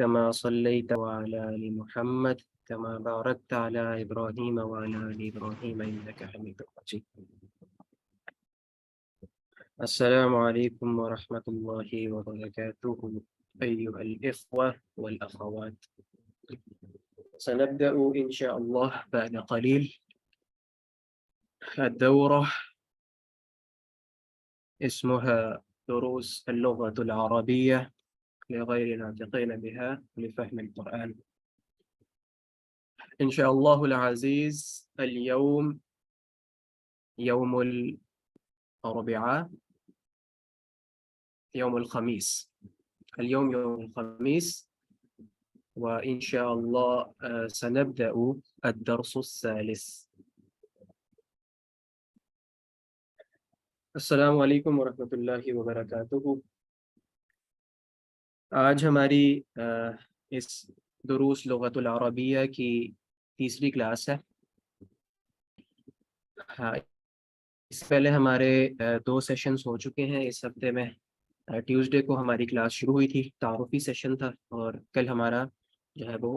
كما صليت وعلى آل محمد كما باركت على إبراهيم وعلى آل إبراهيم إنك حميد مجيد. السلام عليكم ورحمة الله وبركاته أيها الإخوة والأخوات. سنبدأ إن شاء الله بعد قليل الدورة اسمها دروس اللغة العربية لغير ناطقين بها لفهم القرآن. إن شاء الله العزيز اليوم يوم الأربعاء، يوم الخميس، اليوم يوم الخميس، وإن شاء الله سنبدأ الدرس الثالث. السلام علیکم ورحمۃ اللہ وبرکاتہ. آج ہماری اس دروس لغت العربیہ کی تیسری کلاس ہے. اس سے پہلے ہمارے 2 سیشنز ہو چکے ہیں. اس ہفتے میں ٹیوزڈے کو ہماری کلاس شروع ہوئی تھی، تعارفی سیشن تھا، اور کل ہمارا جو ہے وہ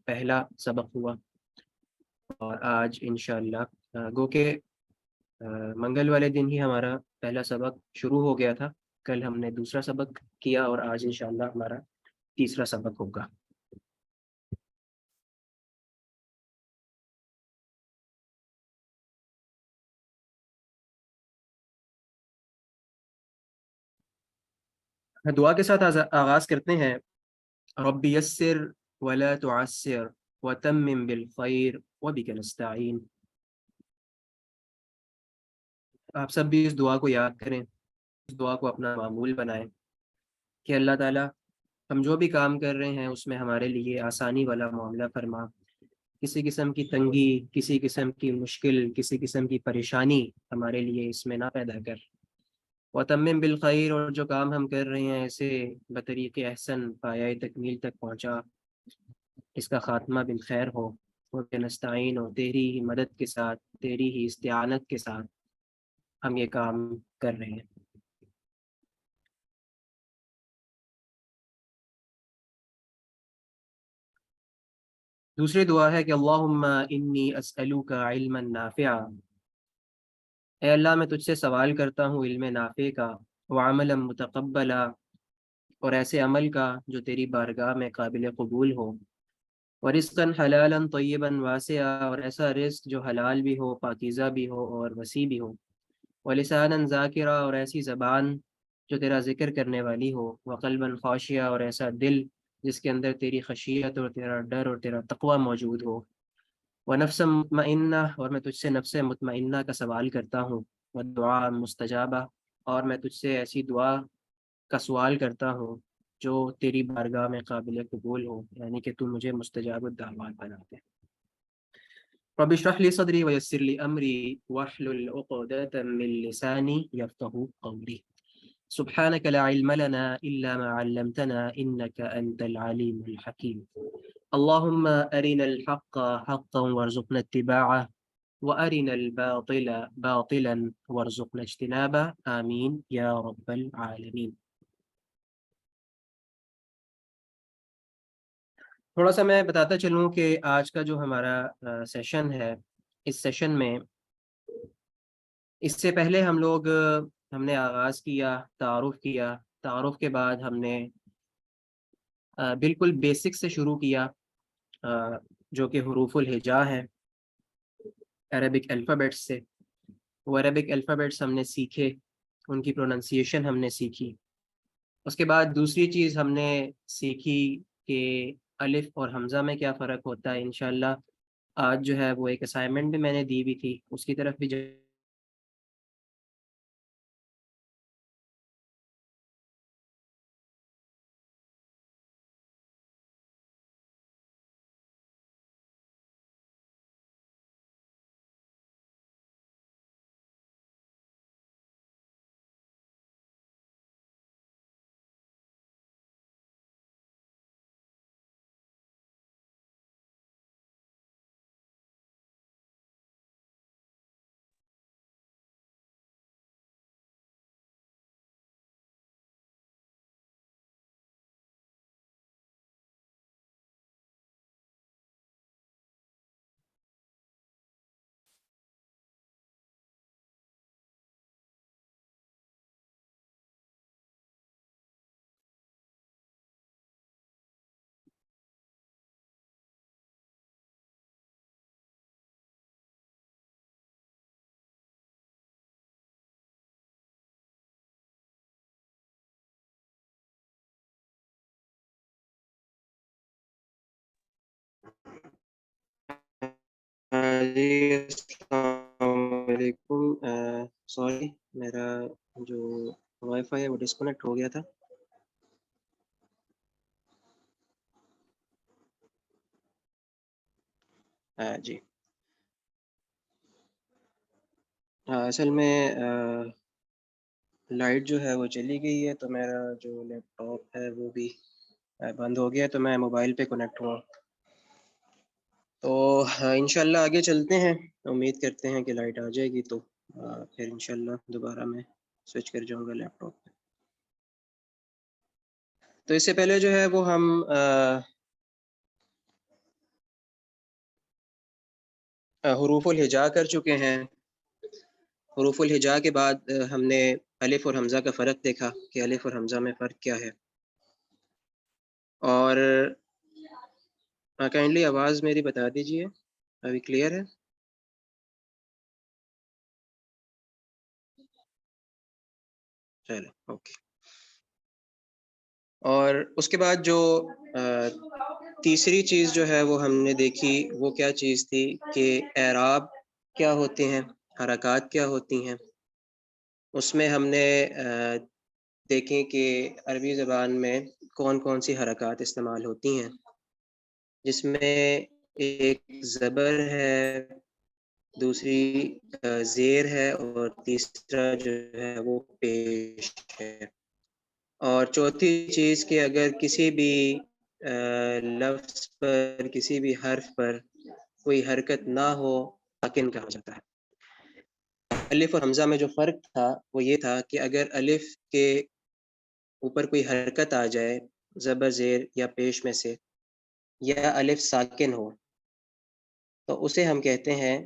پہلا سبق ہوا. اور آج انشاءاللہ گو کہ منگل والے دن ہی ہمارا پہلا سبق شروع ہو گیا تھا. کل ہم نے دوسرا سبق کیا اور آج انشاءاللہ ہمارا تیسرا سبق ہوگا. دعا کے ساتھ آغاز کرتے ہیں. رب یسر ولا تعسر وتمم بالخیر وبک نستعین. آپ سب بھی اس دعا کو یاد کریں، اس دعا کو اپنا معمول بنائیں کہ اللہ تعالیٰ ہم جو بھی کام کر رہے ہیں اس میں ہمارے لیے آسانی والا معاملہ فرما. کسی قسم کی تنگی، کسی قسم کی مشکل، کسی قسم کی پریشانی ہمارے لیے اس میں نہ پیدا کر. وتمم بالخیر، اور جو کام ہم کر رہے ہیں اسے بطریق احسن پایۂ تکمیل تک پہنچا، اس کا خاتمہ بالخیر ہو. نستعین، اور تیری ہی مدد کے ساتھ، تیری ہی استعانت کے ساتھ ہم یہ کام کر رہے ہیں. دوسری دعا ہے کہ اللہم انی اسألوک علما نافعا، اے اللہ میں تجھ سے سوال کرتا ہوں علم نافع کا، وعملا متقبلا، اور ایسے عمل کا جو تیری بارگاہ میں قابل قبول ہو، ورزقا حلالا طیبا واسعا، اور ایسا رزق جو حلال بھی ہو، پاکیزہ بھی ہو اور وسیع بھی ہو، ولسانا ذاکرا، اور ایسی زبان جو تیرا ذکر کرنے والی ہو، وقلبا خاشعا، اور ایسا دل جس کے اندر تیری خشیت اور تیرا ڈر اور تیرا تقوی موجود ہو. ونفس مطمئنہ، اور میں تجھ سے نفس مطمئنہ کا سوال کرتا ہوں. ودعاء مستجابہ، اور میں تجھ سے ایسی دعا کا سوال کرتا ہوں جو تیری بارگاہ میں قابل قبول ہو، یعنی کہ تو مجھے مستجاب الدعوات بنا دے. رب اشرح لي صدري ويسر لي أمري واحلل عقدة من لساني يفقهوا قولي. سبحانك لا علم لنا إلا ما علمتنا إنك أنت العليم الحكيم. اللهم أرنا الحق حقا وارزقنا اتباعه وأرنا الباطل باطلا وارزقنا اجتنابه آمين يا رب العالمين. تھوڑا سا میں بتاتا چلوں کہ آج کا جو ہمارا سیشن ہے، اس سیشن میں اس سے پہلے ہم نے آغاز کیا، تعارف کے بعد ہم نے بالکل بیسک سے شروع کیا، جو کہ حروف الہجا ہے، عربک الفابیٹس سے. وہ عربک الفابیٹس ہم نے سیکھے، ان کی پروننسیشن ہم نے سیکھی. اس کے بعد دوسری چیز ہم نے سیکھی کہ الف اور حمزہ میں کیا فرق ہوتا ہے. انشاءاللہ آج جو ہے وہ ایک اسائنمنٹ بھی میں نے دی بھی تھی، اس کی طرف بھی جی السلام علیکم. سوری میرا جو وائی فائی ہے وہ ڈسکنیکٹ ہو گیا تھا. جی اصل میں لائٹ جو ہے وہ چلی گئی ہے تو میرا جو لیپ ٹاپ ہے وہ بھی بند ہو گیا، تو میں موبائل پہ کنیکٹ ہوا. تو انشاءاللہ آگے چلتے ہیں. امید کرتے ہیں کہ لائٹ آ جائے گی تو پھر انشاءاللہ دوبارہ میں سوئچ کر جاؤں گا لیپ ٹاپ پہ. تو اس سے پہلے جو ہے وہ ہم حروف الہجا کر چکے ہیں. حروف الہجا کے بعد ہم نے الف اور حمزہ کا فرق دیکھا کہ الف اور حمزہ میں فرق کیا ہے. اور کائنڈلی آواز میری بتا دیجئے ابھی کلیئر ہے؟ چلے اوکے. اور اس کے بعد جو تیسری چیز جو ہے وہ ہم نے دیکھی وہ کیا چیز تھی کہ اعراب کیا ہوتے ہیں، حرکات کیا ہوتی ہیں. اس میں ہم نے دیکھیں کہ عربی زبان میں کون کون سی حرکات استعمال ہوتی ہیں، جس میں ایک زبر ہے، دوسری زیر ہے، اور تیسرا جو ہے وہ پیش ہے. اور چوتھی چیز کہ اگر کسی بھی لفظ پر، کسی بھی حرف پر کوئی حرکت نہ ہو ساکن کہا جاتا ہے. الف اور حمزہ میں جو فرق تھا وہ یہ تھا کہ اگر الف کے اوپر کوئی حرکت آ جائے زبر زیر یا پیش میں سے، یا الف ساکن ہو، تو اسے ہم کہتے ہیں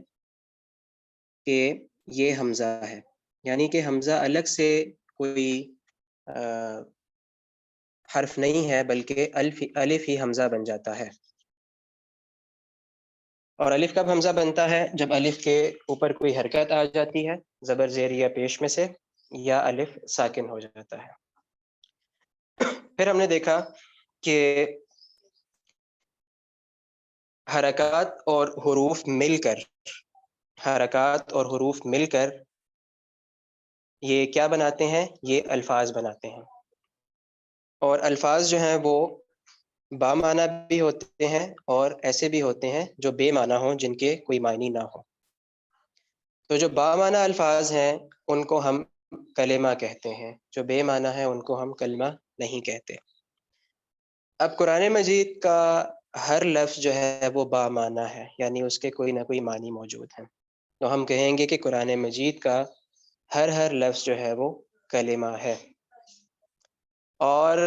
کہ یہ حمزہ ہے. یعنی کہ حمزہ الگ سے کوئی حرف نہیں ہے، بلکہ الف ہی حمزہ بن جاتا ہے. اور الف کب حمزہ بنتا ہے؟ جب الف کے اوپر کوئی حرکت آ جاتی ہے زبر زیر یا پیش میں سے، یا الف ساکن ہو جاتا ہے. پھر ہم نے دیکھا کہ حرکات اور حروف مل کر، حرکات اور حروف مل کر یہ کیا بناتے ہیں؟ یہ الفاظ بناتے ہیں. اور الفاظ جو ہیں وہ با معنی بھی ہوتے ہیں اور ایسے بھی ہوتے ہیں جو بے معنی ہوں، جن کے کوئی معنی نہ ہو. تو جو با معنی الفاظ ہیں ان کو ہم کلمہ کہتے ہیں، جو بے معنی ہیں ان کو ہم کلمہ نہیں کہتے. اب قرآن مجید کا ہر لفظ جو ہے وہ با معنی ہے، یعنی اس کے کوئی نہ کوئی معنی موجود ہیں. تو ہم کہیں گے کہ قرآن مجید کا ہر لفظ جو ہے وہ کلمہ ہے. اور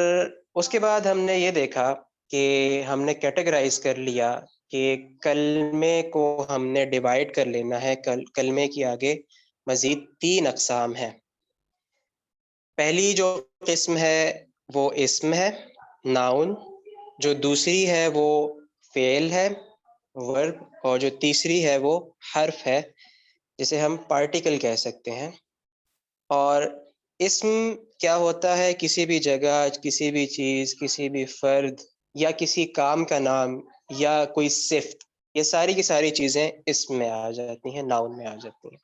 اس کے بعد ہم نے یہ دیکھا کہ ہم نے کیٹیگرائز کر لیا کہ کلمے کو ہم نے ڈیوائڈ کر لینا ہے. کلمے کی آگے مزید 3 اقسام ہیں. پہلی جو قسم ہے وہ اسم ہے، ناؤن. جو دوسری ہے وہ فعل ہے، ورب. اور جو تیسری ہے وہ حرف ہے، جسے ہم پارٹیکل کہہ سکتے ہیں. اور اسم کیا ہوتا ہے؟ کسی بھی جگہ، کسی بھی چیز، کسی بھی فرد یا کسی کام کا نام یا کوئی صفت، یہ ساری کی ساری چیزیں اسم میں آ جاتی ہیں، ناؤن میں آ جاتی ہیں.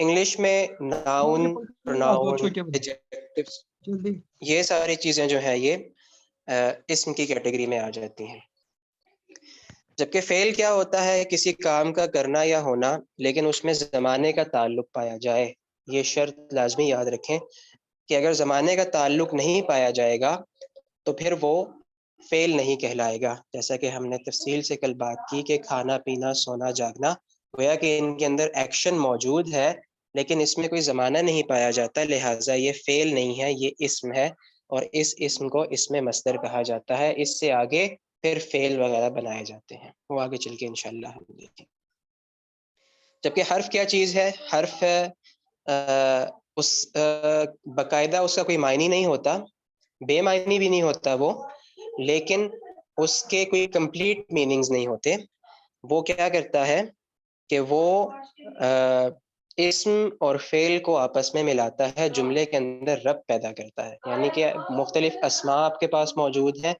انگلش میں ناؤن، پروناؤن، ایڈجیکٹوز، یہ ساری چیزیں جو ہیں یہ اسم کی کیٹیگری میں آ جاتی ہیں. جبکہ فعل کیا ہوتا ہے؟ کسی کام کا کرنا یا ہونا، لیکن اس میں زمانے کا تعلق پایا جائے. یہ شرط لازمی یاد رکھیں کہ اگر زمانے کا تعلق نہیں پایا جائے گا تو پھر وہ فعل نہیں کہلائے گا. جیسا کہ ہم نے تفصیل سے کل بات کی کہ کھانا پینا، سونا جاگنا، گویا کہ ان کے اندر ایکشن موجود ہے لیکن اس میں کوئی زمانہ نہیں پایا جاتا، لہٰذا یہ فعل نہیں ہے، یہ اسم ہے. اور اس اسم کو اسم مصدر کہا جاتا ہے. اس سے آگے پھر فعل وغیرہ بنائے جاتے ہیں، وہ آگے چل کے انشاءاللہ ہم دیکھیں. جبکہ حرف کیا چیز ہے؟ حرف اس باقاعدہ اس کا کوئی معنی نہیں ہوتا، بے معنی بھی نہیں ہوتا وہ، لیکن اس کے کوئی کمپلیٹ میننگز نہیں ہوتے. وہ کیا کرتا ہے کہ وہ اسم اور فعل کو آپس میں ملاتا ہے، جملے کے اندر ربط پیدا کرتا ہے. یعنی کہ مختلف اسماء آپ کے پاس موجود ہیں،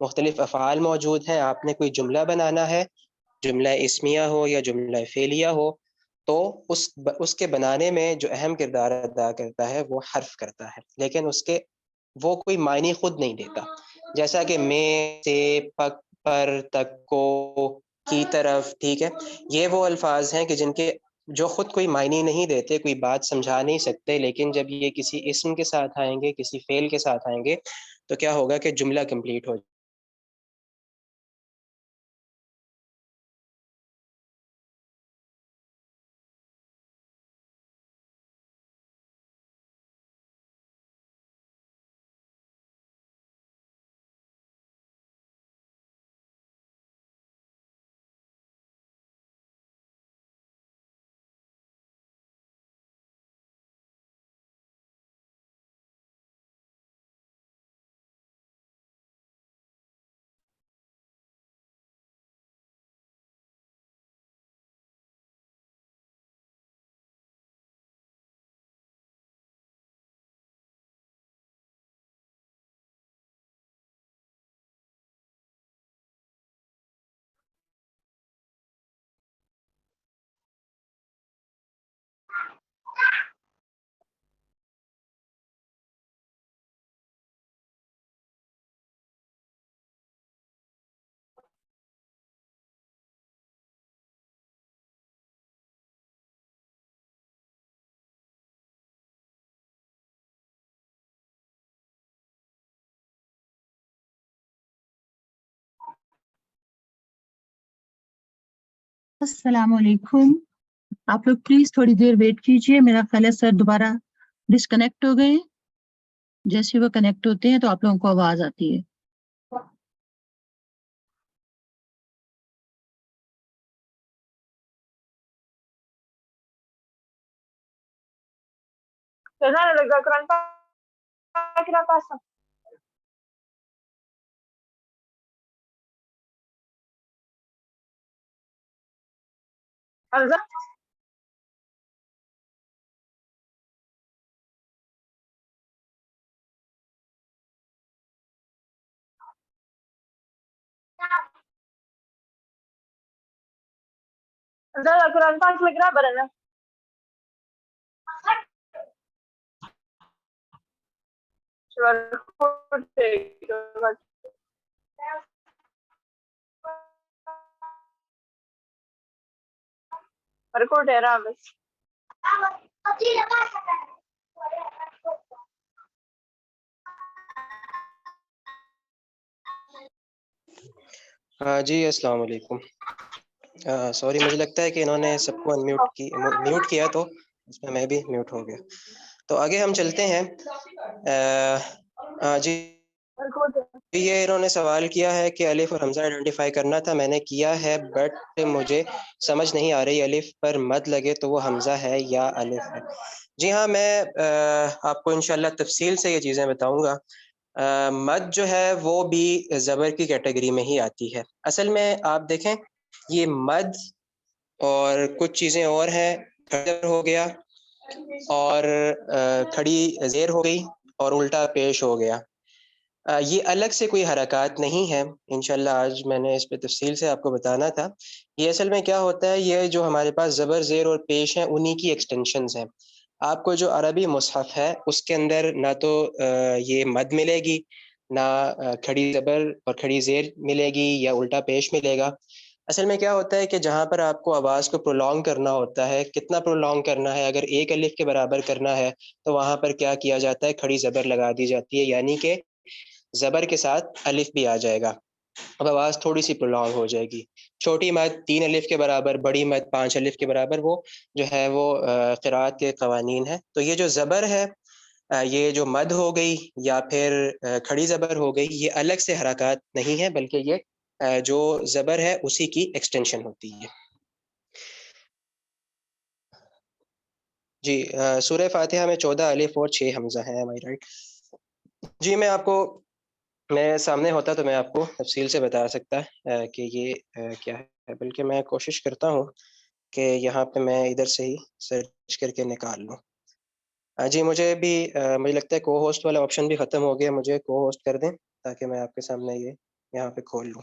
مختلف افعال موجود ہیں، آپ نے کوئی جملہ بنانا ہے، جملہ اسمیہ ہو یا جملہ فعلیہ ہو تو اس کے بنانے میں جو اہم کردار ادا کرتا ہے وہ حرف کرتا ہے، لیکن اس کے وہ کوئی معنی خود نہیں دیتا. جیسا کہ میں، سے، پک، پر، تک، کو، کی طرف، ٹھیک ہے، یہ وہ الفاظ ہیں کہ جن کے جو خود کوئی معنی نہیں دیتے، کوئی بات سمجھا نہیں سکتے، لیکن جب یہ کسی اسم کے ساتھ آئیں گے، کسی فعل کے ساتھ آئیں گے تو کیا ہوگا کہ جملہ کمپلیٹ ہو جائے. السلام علیکم. آپ لوگ پلیز تھوڑی دیر ویٹ کیجئے، میرا خیال ہے سر دوبارہ ڈسکنیکٹ ہو گئے. جیسے وہ کنیکٹ ہوتے ہیں تو آپ لوگوں کو آواز آتی ہے. قرآن پاک میں کیا برنا ریکارڈ ہے رہا بس. جی السلام علیکم. سوری، مجھے لگتا ہے کہ انہوں نے سب کو میوٹ کیا تو اس میں بھی میوٹ ہو گیا. تو آگے ہم چلتے ہیں. جی یہ انہوں نے سوال کیا ہے کہ الف اور حمزہ آئیڈینٹیفائی کرنا تھا، میں نے کیا ہے، بٹ مجھے سمجھ نہیں آ رہی الف پر مد لگے تو وہ حمزہ ہے یا الف ہے. جی ہاں، میں آپ کو انشاءاللہ تفصیل سے یہ چیزیں بتاؤں گا. مد جو ہے وہ بھی زبر کی کیٹیگری میں ہی آتی ہے. اصل میں آپ دیکھیں، یہ مد اور کچھ چیزیں اور ہیں. کھڑا ہو گیا اور کھڑی زیر ہو گئی اور الٹا پیش ہو گیا. یہ الگ سے کوئی حرکات نہیں ہے. انشاءاللہ آج میں نے اس پہ تفصیل سے آپ کو بتانا تھا. یہ اصل میں کیا ہوتا ہے، یہ جو ہمارے پاس زبر، زیر اور پیش ہیں انہی کی ایکسٹینشنز ہیں. آپ کو جو عربی مصحف ہے اس کے اندر نہ تو یہ مد ملے گی، نہ کھڑی زبر اور کھڑی زیر ملے گی یا الٹا پیش ملے گا. اصل میں کیا ہوتا ہے کہ جہاں پر آپ کو آواز کو پرولونگ کرنا ہوتا ہے، کتنا پرولونگ کرنا ہے، اگر ایک الف کے برابر کرنا ہے تو وہاں پر کیا کیا جاتا ہے، کھڑی زبر لگا دی جاتی ہے، یعنی کہ زبر کے ساتھ الف بھی آ جائے گا. اب آواز تھوڑی سی پرولونگ ہو جائے گی. چھوٹی مد 3 الف کے برابر، بڑی مد 5 الف کے برابر، وہ جو ہے وہ قرات کے قوانین ہے. تو یہ جو زبر ہے، یہ جو مد ہو گئی یا پھر کھڑی زبر ہو گئی، یہ الگ سے حرکات نہیں ہے، بلکہ یہ جو زبر ہے اسی کی ایکسٹینشن ہوتی ہے. جی سورہ فاتحہ میں 14 الف اور 6 حمزہ ہیں. رائٹ. جی میں آپ کو، میں سامنے ہوتا تو میں آپ کو تفصیل سے بتا سکتا کہ یہ کیا ہے، بلکہ میں کوشش کرتا ہوں کہ یہاں پہ میں ادھر سے ہی سرچ کر کے نکال لوں. جی مجھے لگتا ہے کو ہوسٹ والا آپشن بھی ختم ہو گیا، مجھے کو ہوسٹ کر دیں تاکہ میں آپ کے سامنے یہ یہاں پہ کھول لوں.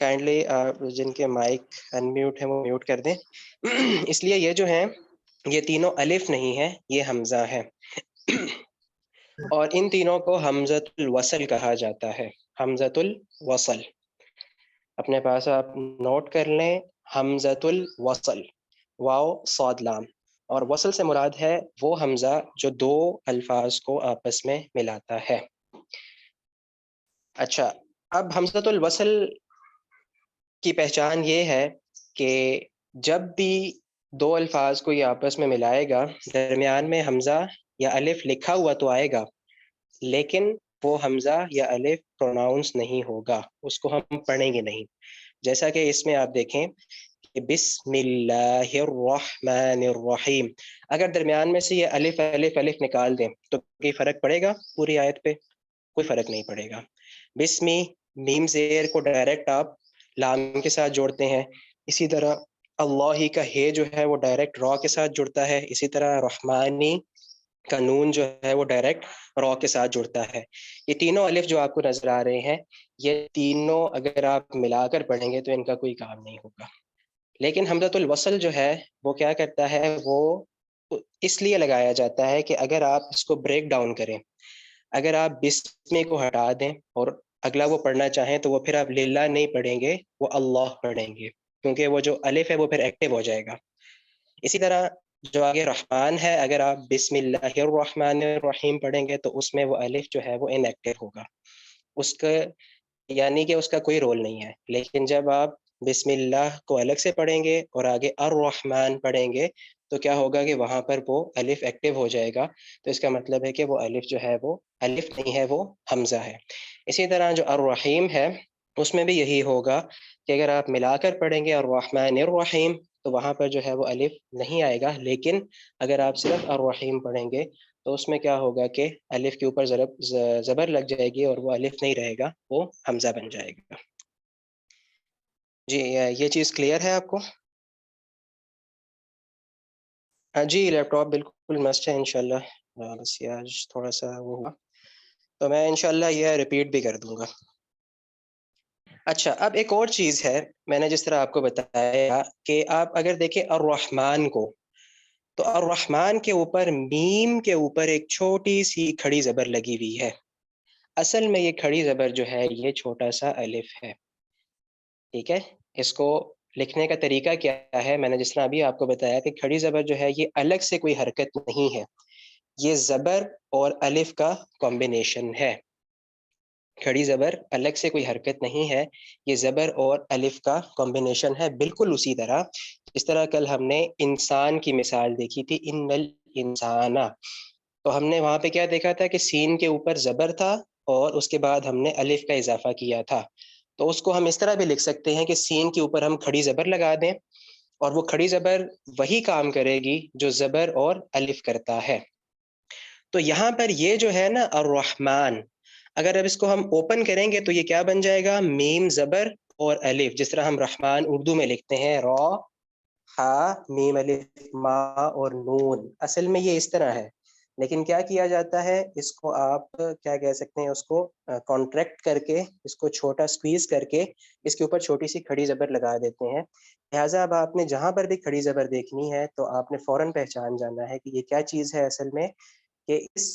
کائنڈلی جن کے مائک انمیوٹ ہیں وہ میوٹ کر دیں. اس لیے یہ جو ہیں یہ تینوں الف نہیں ہے، یہ حمزہ ہے. اور ان تینوں کو حمزۃ الوصل کہا جاتا ہے. حمزۃ الوصل اپنے پاس آپ نوٹ کر لیں، حمزۃ الوصل، واو صاد لام. اور وصل سے مراد ہے وہ حمزہ جو دو الفاظ کو آپس میں ملاتا ہے. اچھا، اب حمزۃ الوصل کی پہچان یہ ہے کہ جب بھی دو الفاظ کو یہ آپس میں ملائے گا، درمیان میں حمزہ یا الف لکھا ہوا تو آئے گا، لیکن وہ حمزہ یا الف پروناؤنس نہیں ہوگا، اس کو ہم پڑھیں گے نہیں. جیسا کہ اس میں آپ دیکھیں کہ بسم اللہ الرحمن الرحیم، اگر درمیان میں سے یہ الف الف الف نکال دیں تو کوئی فرق پڑے گا؟ پوری آیت پہ کوئی فرق نہیں پڑے گا. بسمی، میم زیر کو ڈائریکٹ آپ لام کے ساتھ جوڑتے ہیں، اسی طرح اللہ کا ہے جو ہے وہ ڈائریکٹ را کے ساتھ جڑتا ہے، اسی طرح رحمانی کا نون جو ہے وہ ڈائریکٹ را کے ساتھ جڑتا ہے. یہ تینوں الف جو آپ کو نظر آ رہے ہیں، یہ تینوں اگر آپ ملا کر پڑھیں گے تو ان کا کوئی کام نہیں ہوگا. لیکن حمزۃ الوصل جو ہے وہ کیا کرتا ہے، وہ اس لیے لگایا جاتا ہے کہ اگر آپ اس کو بریک ڈاؤن کریں، اگر آپ بسم کو ہٹا دیں اور اگلا وہ پڑھنا چاہیں تو وہ پھر آپ للہ نہیں پڑھیں گے، وہ اللہ پڑھیں گے، کیونکہ وہ جو الف ہے وہ پھر ایکٹیو ہو جائے گا. اسی طرح جو آگے رحمان ہے، اگر آپ بسم اللہ الرحمن الرحیم پڑھیں گے تو اس میں وہ الف جو ہے وہ ان ایکٹیو ہوگا، اس کا یعنی کہ اس کا کوئی رول نہیں ہے. لیکن جب آپ بسم اللہ کو الگ سے پڑھیں گے اور آگے الرحمن پڑھیں گے تو کیا ہوگا کہ وہاں پر وہ الف ایکٹیو ہو جائے گا، تو اس کا مطلب ہے کہ وہ الف جو ہے وہ الف نہیں ہے، وہ حمزہ ہے. اسی طرح جو الرحیم ہے اس میں بھی یہی ہوگا کہ اگر آپ ملا کر پڑھیں گے الرحمن الرحیم تو وہاں پر جو ہے وہ الف نہیں آئے گا، لیکن اگر آپ صرف الرحیم پڑھیں گے تو اس میں کیا ہوگا کہ الف کے اوپر زبر لگ جائے گی اور وہ الف نہیں رہے گا، وہ حمزہ بن جائے گا. جی یہ چیز کلیئر ہے آپ کو؟ جی لیپ ٹاپ بالکل مسٹ ہے انشاءاللہ. بس یہ آج تھوڑا سا وہ ہوا تو میں انشاءاللہ یہ ریپیٹ بھی کر دوں گا. اچھا، اب ایک اور چیز ہے، میں نے جس طرح آپ کو بتایا کہ آپ اگر دیکھیں الرحمن کو، تو الرحمن کے اوپر میم کے اوپر ایک چھوٹی سی کھڑی زبر لگی ہوئی ہے. اصل میں یہ کھڑی زبر جو ہے یہ چھوٹا سا الف ہے. ٹھیک ہے، اس کو لکھنے کا طریقہ کیا ہے، میں نے جس طرح ابھی آپ کو بتایا کہ کھڑی زبر جو ہے یہ الگ سے کوئی حرکت نہیں ہے، یہ زبر اور الف کا کمبینیشن ہے. کھڑی زبر الگ سے کوئی حرکت نہیں ہے، یہ زبر اور الف کا کمبینیشن ہے. بالکل اسی طرح جس طرح کل ہم نے انسان کی مثال دیکھی تھی، ان الانسان، تو ہم نے وہاں پہ کیا دیکھا تھا کہ سین کے اوپر زبر تھا اور اس کے بعد ہم نے الف کا اضافہ کیا تھا. تو اس کو ہم اس طرح بھی لکھ سکتے ہیں کہ سین کے اوپر ہم کھڑی زبر لگا دیں اور وہ کھڑی زبر وہی کام کرے گی جو زبر اور الف کرتا ہے. تو یہاں پر یہ جو ہے نا الرحمن، اگر اب اس کو ہم اوپن کریں گے تو یہ کیا بن جائے گا، میم زبر اور الف. جس طرح ہم رحمان اردو میں لکھتے ہیں را ہا میم الف ما اور نون، اصل میں یہ اس طرح ہے، لیکن کیا کیا جاتا ہے، اس کو آپ کیا کہہ سکتے ہیں، اس کو کانٹریکٹ کر کے، اس کو چھوٹا سکویز کر کے اس کے اوپر چھوٹی سی کھڑی زبر لگا دیتے ہیں. لہٰذا اب آپ نے جہاں پر بھی کھڑی زبر دیکھنی ہے تو آپ نے فوراً پہچان جانا ہے کہ یہ کیا چیز ہے اصل میں، کہ اس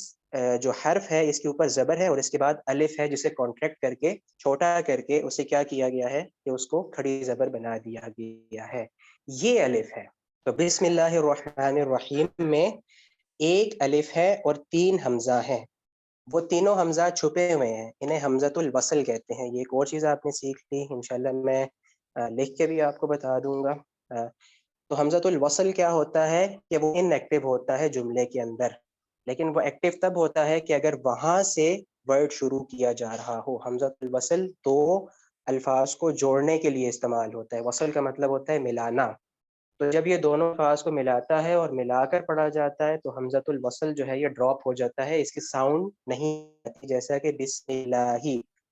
جو حرف ہے اس کے اوپر زبر ہے اور اس کے بعد الف ہے، جسے کانٹریکٹ کر کے چھوٹا کر کے اسے کیا کیا گیا ہے کہ اس کو کھڑی زبر بنا دیا گیا ہے، یہ الف ہے. تو بسم اللہ الرحمن الرحیم میں ایک الف ہے اور تین حمزہ ہیں، وہ تینوں حمزہ چھپے ہوئے ہیں، انہیں حمزۃ الوصل کہتے ہیں. یہ ایک اور چیز آپ نے سیکھ لی، انشاءاللہ میں لکھ کے بھی آپ کو بتا دوں گا. تو حمزۃ الوصل کیا ہوتا ہے کہ وہ ان ایکٹیو ہوتا ہے جملے کے اندر، لیکن وہ ایکٹیو تب ہوتا ہے کہ اگر وہاں سے ورڈ شروع کیا جا رہا ہو. حمزۃ الوصل دو الفاظ کو جوڑنے کے لیے استعمال ہوتا ہے، وصل کا مطلب ہوتا ہے ملانا. تو جب یہ دونوں الفاظ کو ملاتا ہے اور ملا کر پڑھا جاتا ہے تو حمزۃ الوصل جو ہے یہ ڈراپ ہو جاتا ہے، اس کی ساؤنڈ نہیں آتی. جیسا کہ بسم اللہ،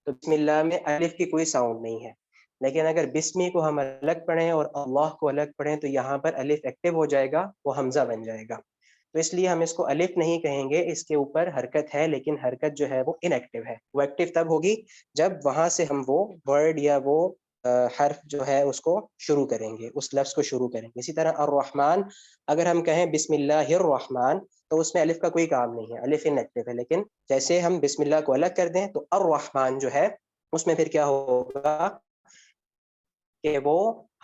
تو بسم اللہ میں الف کی کوئی ساؤنڈ نہیں ہے، لیکن اگر بسمی کو ہم الگ پڑھیں اور اللہ کو الگ پڑھیں تو یہاں پر الف ایکٹیو ہو جائے گا، وہ حمزہ بن جائے گا. تو اس لیے ہم اس کو الف نہیں کہیں گے، اس کے اوپر حرکت ہے لیکن حرکت جو ہے وہ ان ایکٹیو ہے. وہ ایکٹیو تب ہوگی جب وہاں سے ہم وہ ورڈ یا وہ حرف جو ہے اس کو شروع کریں گے، اس لفظ کو شروع کریں گے. اسی طرح الرحمن اگر ہم کہیں بسم اللہ الرحمن تو اس میں الف کا کوئی کام نہیں ہے، الف انیکٹیو ہے، لیکن جیسے ہم بسم اللہ کو الگ کر دیں تو الرحمن جو ہے اس میں پھر کیا ہوگا کہ وہ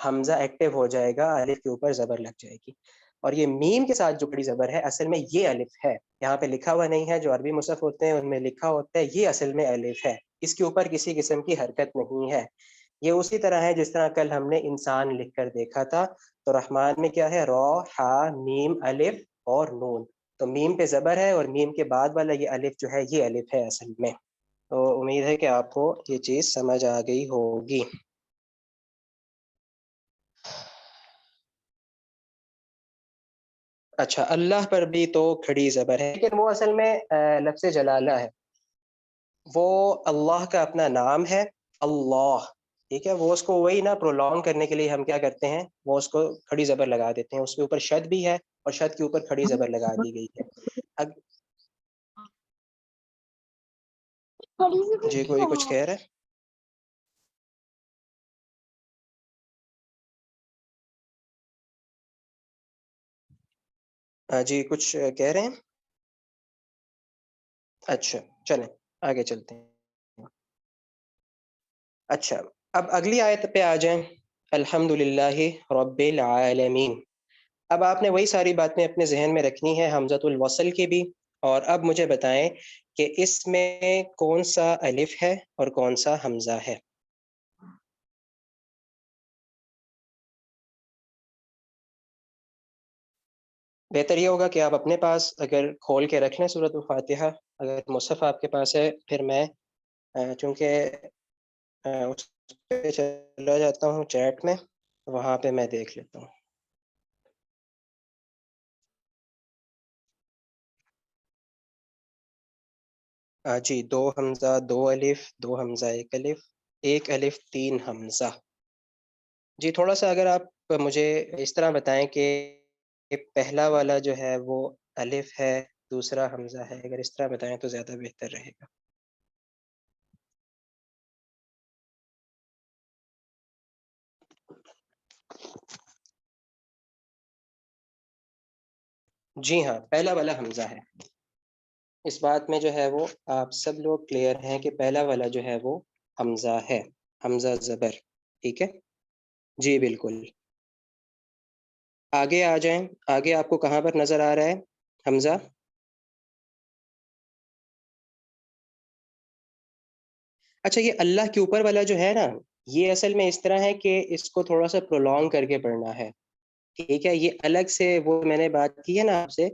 حمزہ ایکٹیو ہو جائے گا، الف کے اوپر زبر لگ جائے گی. اور یہ میم کے ساتھ جو کھڑی زبر ہے اصل میں یہ الف ہے، یہاں پہ لکھا ہوا نہیں ہے، جو عربی مصحف ہوتے ہیں ان میں لکھا ہوتا ہے یہ اصل میں الف ہے، اس کے اوپر کسی قسم کی حرکت نہیں ہے. یہ اسی طرح ہے جس طرح کل ہم نے انسان لکھ کر دیکھا تھا، تو رحمان میں کیا ہے، را ہا میم الف اور نون، تو میم پہ زبر ہے اور میم کے بعد والا یہ الف جو ہے یہ الف ہے اصل میں. تو امید ہے کہ آپ کو یہ چیز سمجھ آ گئی ہوگی. اچھا، اللہ پر بھی تو کھڑی زبر ہے، لیکن وہ اصل میں لفظ جلالہ ہے، وہ اللہ کا اپنا نام ہے اللہ، ٹھیک ہے. وہ اس کو وہی نا پرولونگ کرنے کے لیے ہم کیا کرتے ہیں، وہ اس کو کھڑی زبر لگا دیتے ہیں، اس کے اوپر شد بھی ہے اور شد کے اوپر کھڑی زبر لگا دی گئی ہے. جی کوئی کچھ کہہ رہا ہے؟ جی کچھ کہہ رہے ہیں؟ اچھا چلیں آگے چلتے ہیں. اچھا اب اگلی آیت پہ آ جائیں، الحمد للہ رب العالمین. اب آپ نے وہی ساری باتیں اپنے ذہن میں رکھنی ہے حمزۃ الوصل کی بھی، اور اب مجھے بتائیں کہ اس میں کون سا الف ہے اور کون سا حمزہ ہے. بہتر یہ ہوگا کہ آپ اپنے پاس اگر کھول کے رکھ لیں سورۃ الفاتحہ، اگر مصحف آپ کے پاس ہے، پھر میں چونکہ اس پہ چلا جاتا ہوں چیٹ میں، وہاں پہ میں دیکھ لیتا ہوں. جی 2 حمزہ 2 الف 2 حمزہ 1 الف 1 الف 3 حمزہ. جی تھوڑا سا اگر آپ مجھے اس طرح بتائیں کہ پہلا والا جو ہے وہ الف ہے، دوسرا حمزہ ہے، اگر اس طرح بتائیں تو زیادہ بہتر رہے گا. جی ہاں پہلا والا حمزہ ہے، اس بات میں جو ہے وہ آپ سب لوگ کلیئر ہیں کہ پہلا والا جو ہے وہ حمزہ ہے، حمزہ زبر، ٹھیک ہے. جی بالکل. آگے آ جائیں، آگے آپ کو کہاں پر نظر آ رہا ہے حمزہ؟ اچھا یہ اللہ کے اوپر والا جو ہے نا، یہ اصل میں اس طرح ہے کہ اس کو تھوڑا سا پرولونگ کر کے پڑھنا ہے، ٹھیک ہے. یہ الگ سے وہ میں نے بات کی ہے نا آپ سے،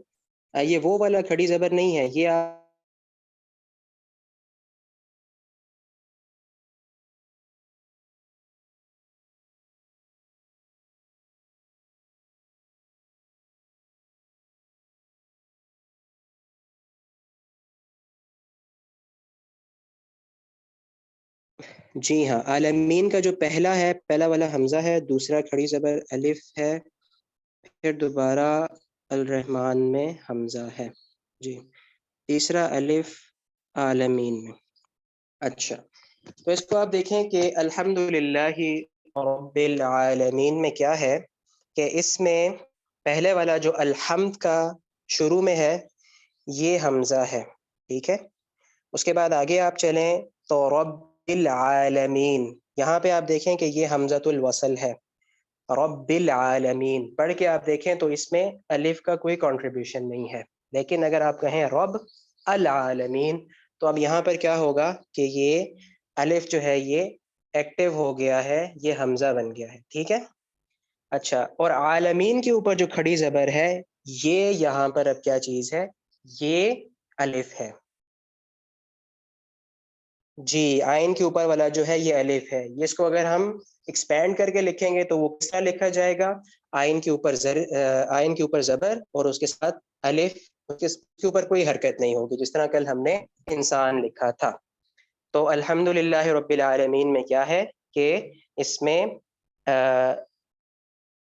یہ وہ والا کھڑی زبر نہیں ہے، یہ جی ہاں عالمین کا جو پہلا ہے، پہلا والا حمزہ ہے، دوسرا کھڑی زبر الف ہے، پھر دوبارہ الرحمن میں حمزہ ہے، جی تیسرا الف عالمین میں. اچھا تو اس کو آپ دیکھیں کہ الحمد للہ رب العالمین میں کیا ہے کہ اس میں پہلے والا جو الحمد کا شروع میں ہے یہ حمزہ ہے، ٹھیک ہے. اس کے بعد آگے آپ چلیں تو رب العالمین، یہاں پہ آپ دیکھیں کہ یہ حمزۃ الوصل ہے، رب العالمین پڑھ کے آپ دیکھیں تو اس میں الف کا کوئی کنٹریبیوشن نہیں ہے. لیکن اگر آپ کہیں رب العالمین تو اب یہاں پر کیا ہوگا کہ یہ الف جو ہے یہ ایکٹیو ہو گیا ہے، یہ حمزہ بن گیا ہے، ٹھیک ہے. اچھا اور عالمین کے اوپر جو کھڑی زبر ہے یہ یہاں پر اب کیا چیز ہے، یہ الف ہے. جی آئین کے اوپر والا جو ہے یہ الف ہے، یہ اس کو اگر ہم ایکسپینڈ کر کے لکھیں گے تو وہ کس طرح لکھا جائے گا، آئین کے اوپر آئین کے اوپر زبر اور اس کے ساتھ الف، اس کے اوپر کوئی حرکت نہیں ہوگی، جس طرح کل ہم نے انسان لکھا تھا. تو الحمد للہ رب العالمین میں کیا ہے کہ اس میں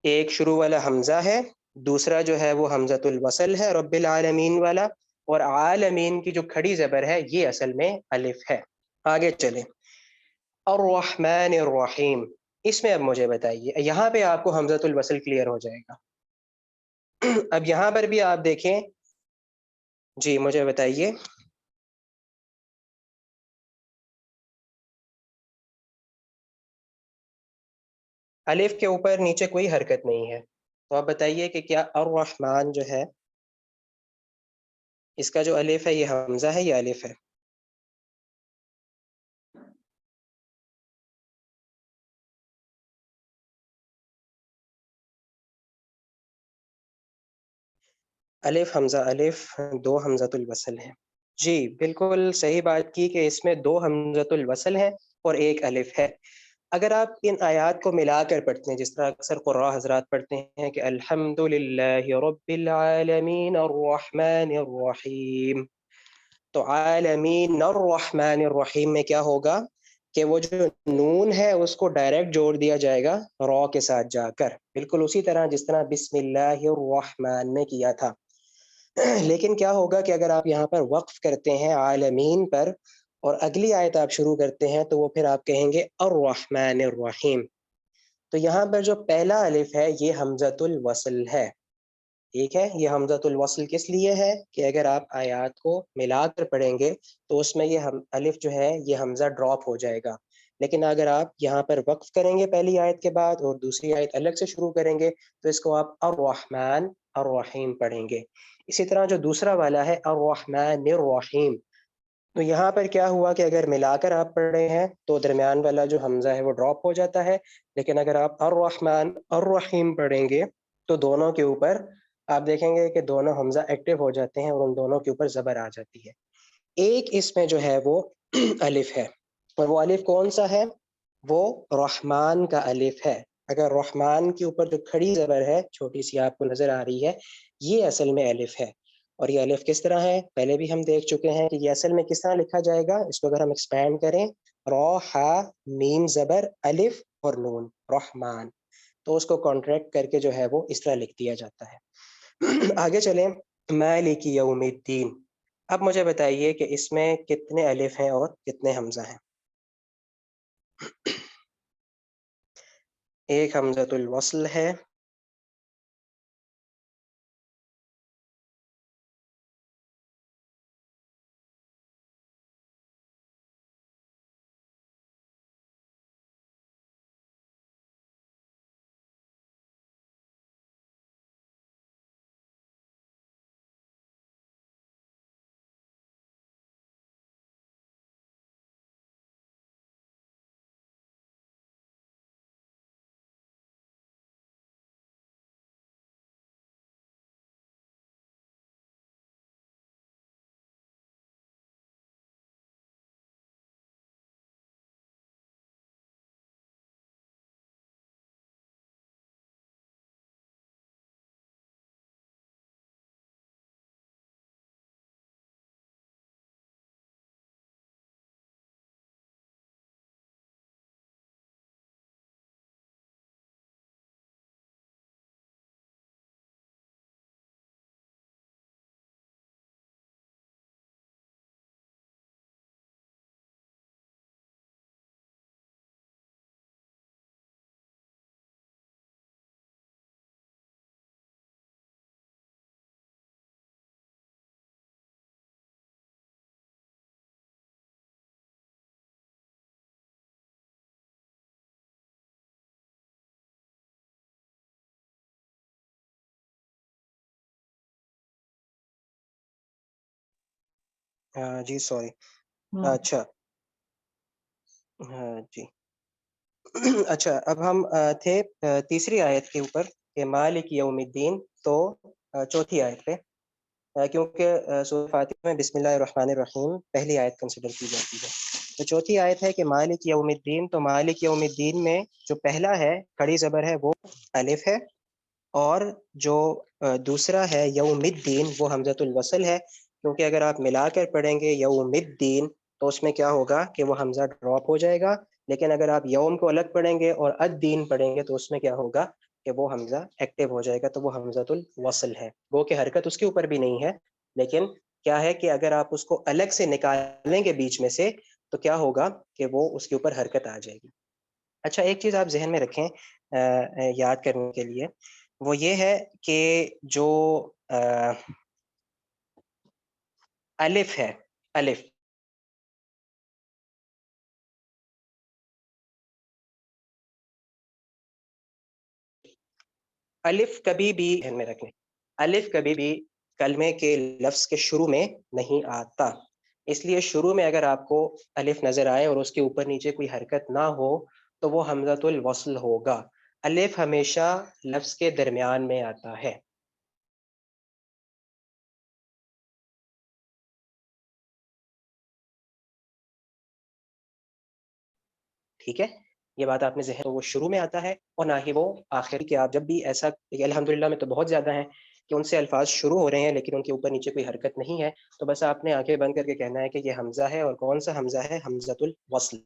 ایک شروع والا حمزہ ہے، دوسرا جو ہے وہ حمزۃ الوصل ہے رب العالمین والا، اور عالمین کی جو کھڑی زبر ہے یہ اصل میں الف ہے. آگے چلیں الرحمن الرحیم. اس میں اب مجھے بتائیے، یہاں پہ آپ کو حمزۃ الوصل کلیئر ہو جائے گا. اب یہاں پر بھی آپ دیکھیں، جی مجھے بتائیے. الف کے اوپر نیچے کوئی حرکت نہیں ہے، تو آپ بتائیے کہ کیا الرحمن جو ہے اس کا جو الف ہے یہ حمزہ ہے یا الف ہے؟ الف حمزہ الف، دو حمزۃ الوصل ہے. جی بالکل صحیح بات کی کہ اس میں دو حمزۃ الوصل ہیں اور ایک الف ہے. اگر آپ ان آیات کو ملا کر پڑھتے ہیں، جس طرح اکثر قراء حضرات پڑھتے ہیں کہ الحمد للہ رب العالمین الرحمن الرحیم، تو عالمین الرحمن الرحیم میں کیا ہوگا کہ وہ جو نون ہے اس کو ڈائریکٹ جوڑ دیا جائے گا را کے ساتھ جا کر، بالکل اسی طرح جس طرح بسم اللہ الرحمن میں کیا تھا. لیکن کیا ہوگا کہ اگر آپ یہاں پر وقف کرتے ہیں عالمین پر اور اگلی آیت آپ شروع کرتے ہیں تو وہ پھر آپ کہیں گے الرحمن الرحیم. تو یہاں پر جو پہلا الف ہے یہ حمزۃ الوصل ہے. ٹھیک ہے، یہ حمزۃ الوصل کس لیے ہے کہ اگر آپ آیات کو ملا کر پڑھیں گے تو اس میں یہ الف جو ہے یہ حمزہ ڈراپ ہو جائے گا. لیکن اگر آپ یہاں پر وقف کریں گے پہلی آیت کے بعد اور دوسری آیت الگ سے شروع کریں گے تو اس کو آپ الرحمن الرحیم پڑھیں گے. اسی طرح جو دوسرا والا ہے الرحمن الرحیم، تو یہاں پر کیا ہوا کہ اگر ملا کر آپ پڑھ رہے ہیں تو درمیان والا جو حمزہ ہے وہ ڈراپ ہو جاتا ہے. لیکن اگر آپ الرحمن الرحیم پڑھیں گے تو دونوں کے اوپر آپ دیکھیں گے کہ دونوں حمزہ ایکٹیو ہو جاتے ہیں اور ان دونوں کے اوپر زبر آ جاتی ہے. ایک اس میں جو ہے وہ الف ہے، اور وہ الف کون سا ہے؟ وہ رحمان کا الف ہے. اگر رحمان کے اوپر جو کھڑی زبر ہے چھوٹی سی آپ کو نظر آ رہی ہے، یہ اصل میں الف ہے. اور یہ الف کس طرح ہے پہلے بھی ہم دیکھ چکے ہیں کہ یہ اصل میں کس طرح لکھا جائے گا. اس کو اگر ہم ایکسپینڈ کریں، را ہا میم زبر الف اور نون رحمان، تو اس کو کانٹریکٹ کر کے جو ہے وہ اس طرح لکھ دیا جاتا ہے. آگے چلیں، مالک یوم الدین. اب مجھے بتائیے کہ اس میں کتنے الف ہیں اور کتنے حمزہ ہیں؟ ایک حمزۃ الوصل ہے، جی سوری، اچھا ہاں جی. اچھا اب ہم تھے تیسری آیت کے اوپر کہ مالک یوم الدین، تو چوتھی آیت پہ، کیونکہ سورہ فاتحہ میں بسم اللہ الرحمن الرحیم پہلی آیت کنسیڈر کی جاتی ہے. تو چوتھی آیت ہے کہ مالک یوم الدین، تو مالک یوم الدین میں جو پہلا ہے کھڑی زبر ہے وہ الف ہے، اور جو دوسرا ہے یوم الدین وہ حمزۃ الوصل ہے. کیونکہ اگر آپ ملا کر پڑھیں گے یوم الدین تو اس میں کیا ہوگا کہ وہ حمزہ ڈراپ ہو جائے گا. لیکن اگر آپ یوم کو الگ پڑھیں گے اور الدین پڑھیں گے تو اس میں کیا ہوگا کہ وہ حمزہ ایکٹیو ہو جائے گا، تو وہ حمزۃ الوصل ہے. وہ کہ حرکت اس کے اوپر بھی نہیں ہے، لیکن کیا ہے کہ اگر آپ اس کو الگ سے نکالیں گے بیچ میں سے تو کیا ہوگا کہ وہ اس کے اوپر حرکت آ جائے گی. اچھا ایک چیز آپ ذہن میں رکھیں یاد کرنے کے لیے، وہ یہ ہے کہ جو الف ہے، الف الف کبھی بھی ذہن میں رکھیں، الف کبھی بھی کلمے کے لفظ کے شروع میں نہیں آتا، اس لیے شروع میں اگر آپ کو الف نظر آئے اور اس کے اوپر نیچے کوئی حرکت نہ ہو تو وہ حمزۃ الوصل ہوگا۔ الف ہمیشہ لفظ کے درمیان میں آتا ہے۔ ٹھیک ہے، یہ بات آپ نے ذہن، وہ شروع میں آتا ہے اور نہ ہی وہ آخر کے، آپ جب بھی ایسا، الحمدللہ میں تو بہت زیادہ ہیں کہ ان سے الفاظ شروع ہو رہے ہیں لیکن ان کے اوپر نیچے کوئی حرکت نہیں ہے، تو بس آپ نے آنکھیں بند کر کے کہنا ہے کہ یہ حمزہ ہے، اور کون سا حمزہ ہے؟ حمزۃ الوصل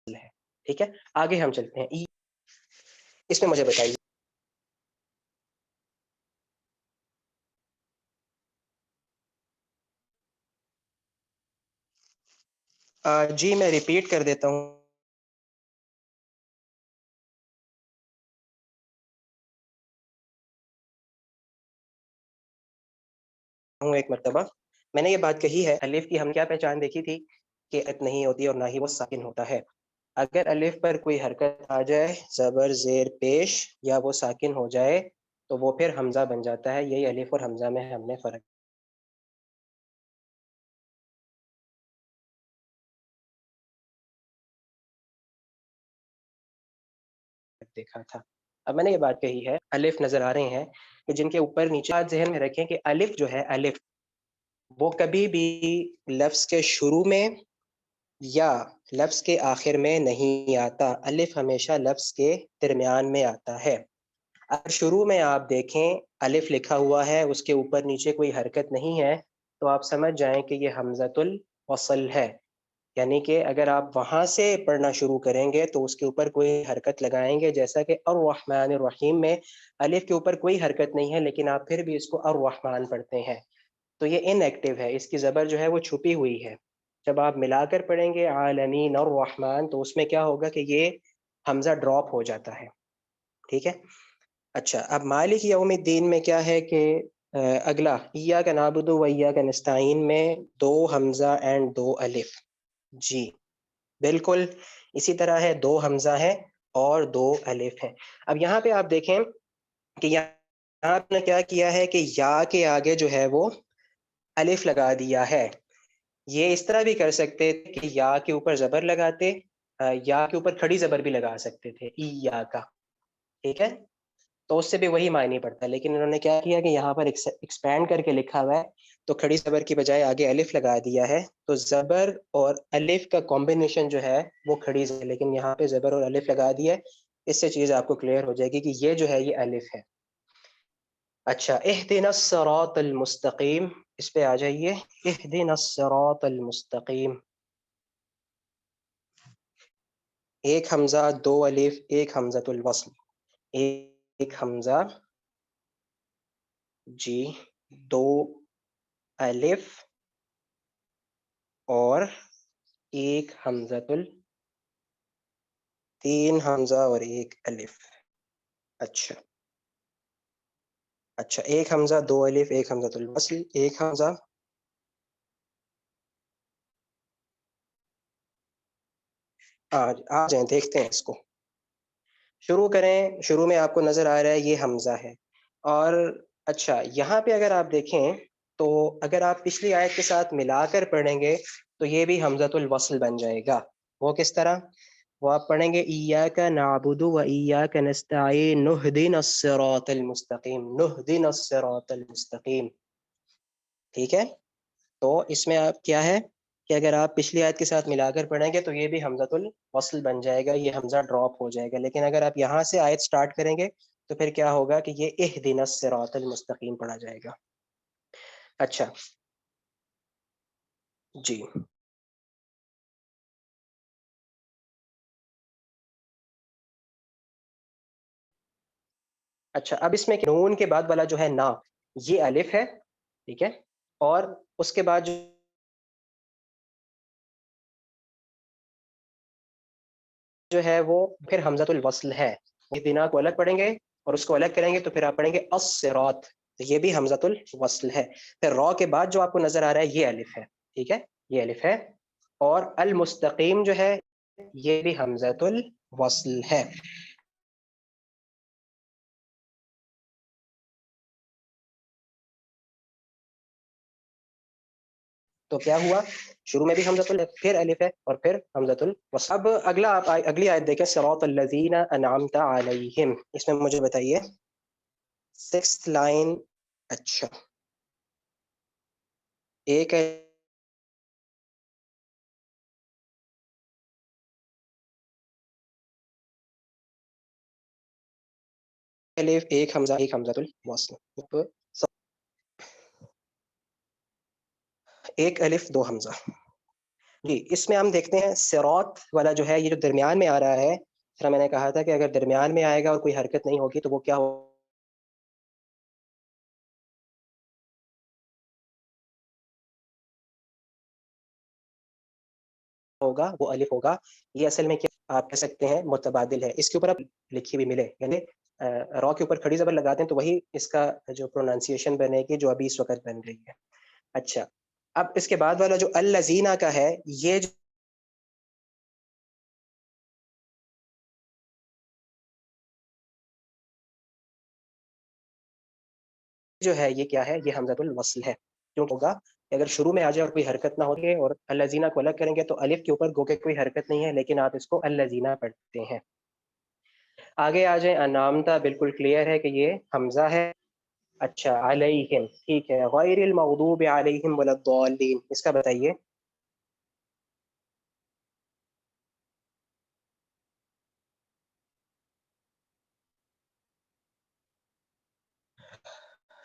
ہے۔ ٹھیک ہے، آگے ہم چلتے ہیں، اس میں مجھے بتائیے۔ جی میں ریپیٹ کر دیتا ہوں، ایک مرتبہ میں نے یہ بات کہی ہے، الف کی ہم کیا پہچان دیکھی تھی کہ ات نہیں ہوتی اور نہ ہی وہ ساکن ہوتا ہے۔ اگر الف پر کوئی حرکت آ جائے، زبر زیر پیش، یا وہ ساکن ہو جائے تو وہ پھر حمزہ بن جاتا ہے۔ یہی الف اور حمزہ میں ہم نے فرق دیکھا تھا۔ اب میں نے یہ بات کہی ہے، الف نظر آ رہے ہیں کہ جن کے اوپر نیچے، بات ذہن میں رکھیں کہ الف جو ہے، الف وہ کبھی بھی لفظ کے شروع میں یا لفظ کے آخر میں نہیں آتا، الف ہمیشہ لفظ کے درمیان میں آتا ہے۔ اگر شروع میں آپ دیکھیں الف لکھا ہوا ہے، اس کے اوپر نیچے کوئی حرکت نہیں ہے، تو آپ سمجھ جائیں کہ یہ حمزۃ الوصل ہے، یعنی کہ اگر آپ وہاں سے پڑھنا شروع کریں گے تو اس کے اوپر کوئی حرکت لگائیں گے، جیسا کہ الرحمن الرحیم میں الف کے اوپر کوئی حرکت نہیں ہے لیکن آپ پھر بھی اس کو الرحمن پڑھتے ہیں، تو یہ ان ایکٹیو ہے، اس کی زبر جو ہے وہ چھپی ہوئی ہے۔ جب آپ ملا کر پڑھیں گے عالمین الرحمن تو اس میں کیا ہوگا کہ یہ حمزہ ڈراپ ہو جاتا ہے۔ ٹھیک ہے، اچھا اب مالک یوم الدین میں کیا ہے کہ اگلا ایاک نعبد و ایاک نستعین میں 2 حمزہ اینڈ 2 الف، جی بالکل اسی طرح ہے، 2 حمزہ ہیں اور 2 الف ہیں۔ اب یہاں پہ آپ دیکھیں کہ یہاں آپ نے کیا کیا ہے کہ یا کے آگے جو ہے وہ الف لگا دیا ہے۔ یہ اس طرح بھی کر سکتے تھے کہ یا کے اوپر زبر لگاتے، یا کے اوپر کھڑی زبر بھی لگا سکتے تھے، یا کا، ٹھیک ہے، تو اس سے بھی وہی معنی پڑتا ہے، لیکن انہوں نے کیا کیا کہ یہاں پر ایکسپینڈ کر کے لکھا ہوا ہے، تو کھڑی زبر کی بجائے آگے الف لگا دیا ہے، تو زبر اور الف کا کمبینیشن جو ہے وہ کھڑی ہے، لیکن یہاں پہ زبر اور الف لگا دیا ہے، اس سے چیز آپ کو کلیئر ہو جائے گی کہ یہ جو ہے یہ الف ہے۔ اچھا اہدنا الصراط المستقیم، اس پہ آ جائیے، اہدنا الصراط المستقیم، 1 حمزہ 2 الف 1 حمزۃ الوصل، 1 حمزہ، جی 2 الف اور 1 حمزۃ 3 حمزہ اور 1 الف۔ اچھا 1 حمزہ 2 الف 1 حمزۃ الوصل، 1 حمزہ، آ جائیں دیکھتے ہیں اس کو، شروع کریں، شروع میں آپ کو نظر آ رہا ہے یہ حمزہ ہے، اور اچھا یہاں پہ اگر آپ دیکھیں تو اگر آپ پچھلی آیت کے ساتھ ملا کر پڑھیں گے تو یہ بھی حمزۃ الوصل بن جائے گا۔ وہ کس طرح؟ وہ آپ پڑھیں گے ایاک نعبد و ایاک نستعین نہدنا الصراط المستقیم، نہدنا الصراط المستقیم، ٹھیک ہے، تو اس میں آپ کیا ہے کہ اگر آپ پچھلی آیت کے ساتھ ملا کر پڑھیں گے تو یہ بھی حمزۃ الوصل بن جائے گا، یہ حمزہ ڈراپ ہو جائے گا، لیکن اگر آپ یہاں سے آیت سٹارٹ کریں گے تو پھر کیا ہوگا کہ یہ اہدنا الصراط المستقیم پڑھا جائے گا۔ اچھا جی اچھا اب اس میں نون کے بعد والا جو ہے نا، یہ الف ہے، ٹھیک ہے. اور اس کے بعد جو ہے وہ پھر حمزۃ الوصل ہے. یہ بنا کو الگ پڑھیں گے اور اس کو الگ کریں گے تو پھر آپ پڑھیں گے الصراط، تو یہ بھی حمزۃ الوصل ہے. پھر را کے بعد جو آپ کو نظر آ رہا ہے یہ الف ہے. ٹھیک ہے، یہ الف ہے. اور المستقیم جو ہے یہ بھی حمزۃ الوصل ہے. تو کیا ہوا، شروع میں بھی حمزۃ الف پھر الف ہے اور پھر حمزۃ الوصل. اب اگلا آپ اگلی آیت دیکھیں، صراط الذین انعمت علیہم. اس میں مجھے بتائیے 6th لائن. اچھا، ایک الف ایک حمزہ ایک حمزۃ الوصل، ایک الف دو حمزہ. جی اس میں ہم دیکھتے ہیں صراط والا جو ہے یہ جو درمیان میں آ رہا ہے، جیسا میں نے کہا تھا کہ اگر درمیان میں آئے گا اور کوئی حرکت نہیں ہوگی تو وہ کیا ہوگا، وہ الف ہوگا. یہ اصل میں کیا آپ کہہ سکتے ہیں متبادل ہے. اس کے اوپر اب لکھی ہوئی ملے، یعنی را کے اوپر کھڑی زبر لگاتے ہیں تو وہی اس کا جو پروننسیشن بنے گی جو ابھی اس وقت بن رہی ہے. اچھا، اب اس کے بعد والا جو الذین کا ہے، یہ جو ہے یہ کیا ہے، یہ حمزۃ الوصل ہے. کیوں ہوگا کہ اگر شروع میں آ جائے اور کوئی حرکت نہ ہوگی اور الذین کو الگ کریں گے تو الف کے اوپر گو کہ کوئی حرکت نہیں ہے، لیکن آپ اس کو الذین پڑھتے ہیں. آگے آ جائیں انعمتا، بالکل کلیئر ہے کہ یہ حمزہ ہے. اچھا علیہم، ٹھیک ہے، غیر المغضوب علیہم ولا الضالین، اس کا بتائیے.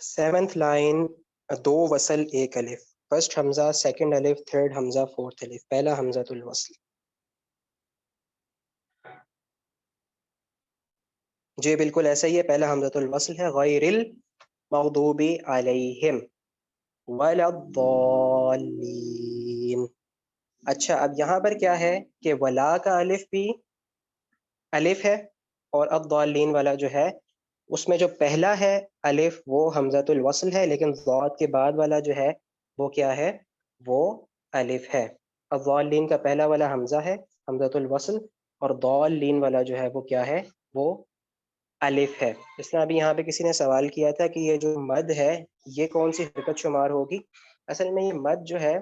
سیونتھ لائن، دو وصل ایک الف، فرسٹ حمزہ سیکنڈ الف تھرڈ حمزہ فورتھ الف، پہلا حمزۃ الوصل. جی بالکل ایسا ہی ہے، پہلا حمزۃ الوصل ہے، غیر المغضوب علیہم ولا الضالین. اچھا اب یہاں پر کیا ہے کہ ولا کا الف بھی الف ہے اور الضالین والا جو ہے اس میں جو پہلا ہے الف وہ حمزۃ الوصل ہے، لیکن ضاد کے بعد والا جو ہے وہ کیا ہے، وہ الف ہے. الضالین کا پہلا والا حمزہ ہے حمزۃ الوصل، اور ضالین والا جو ہے وہ کیا ہے، وہ الف ہے. اس طرح ابھی یہاں پہ کسی نے سوال کیا تھا کہ یہ جو مد ہے یہ کون سی حرکت شمار ہوگی. اصل میں یہ مد جو ہے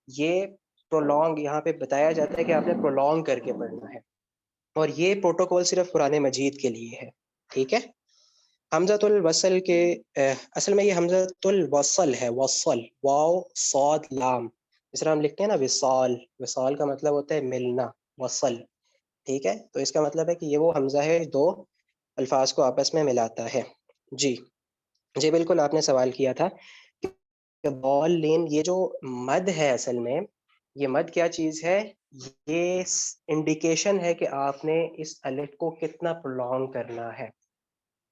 یہ پرولونگ، یہاں پہ بتایا جاتا ہے کہ آپ نے پرولونگ کر کے پڑھنا ہے، اور یہ پروٹوکول صرف قرآن مجید کے لیے ہے. ٹھیک ہے، حمزۃ الوصل کے اصل میں یہ حمزۃ الوصل ہے، وصل واو صاد لام، اس طرح ہم لکھتے ہیں نا وصال، وصال کا مطلب ہوتا ہے ملنا، وصل. ٹھیک ہے، تو اس کا مطلب ہے کہ یہ وہ حمزہ ہے دو الفاظ کو آپس میں ملاتا ہے. جی جی بالکل، آپ نے سوال کیا تھا کہ ضالین، یہ جو مد ہے اصل میں یہ مد کیا چیز ہے، یہ انڈیکیشن ہے کہ آپ نے اس الف کو کتنا پرولونگ کرنا ہے.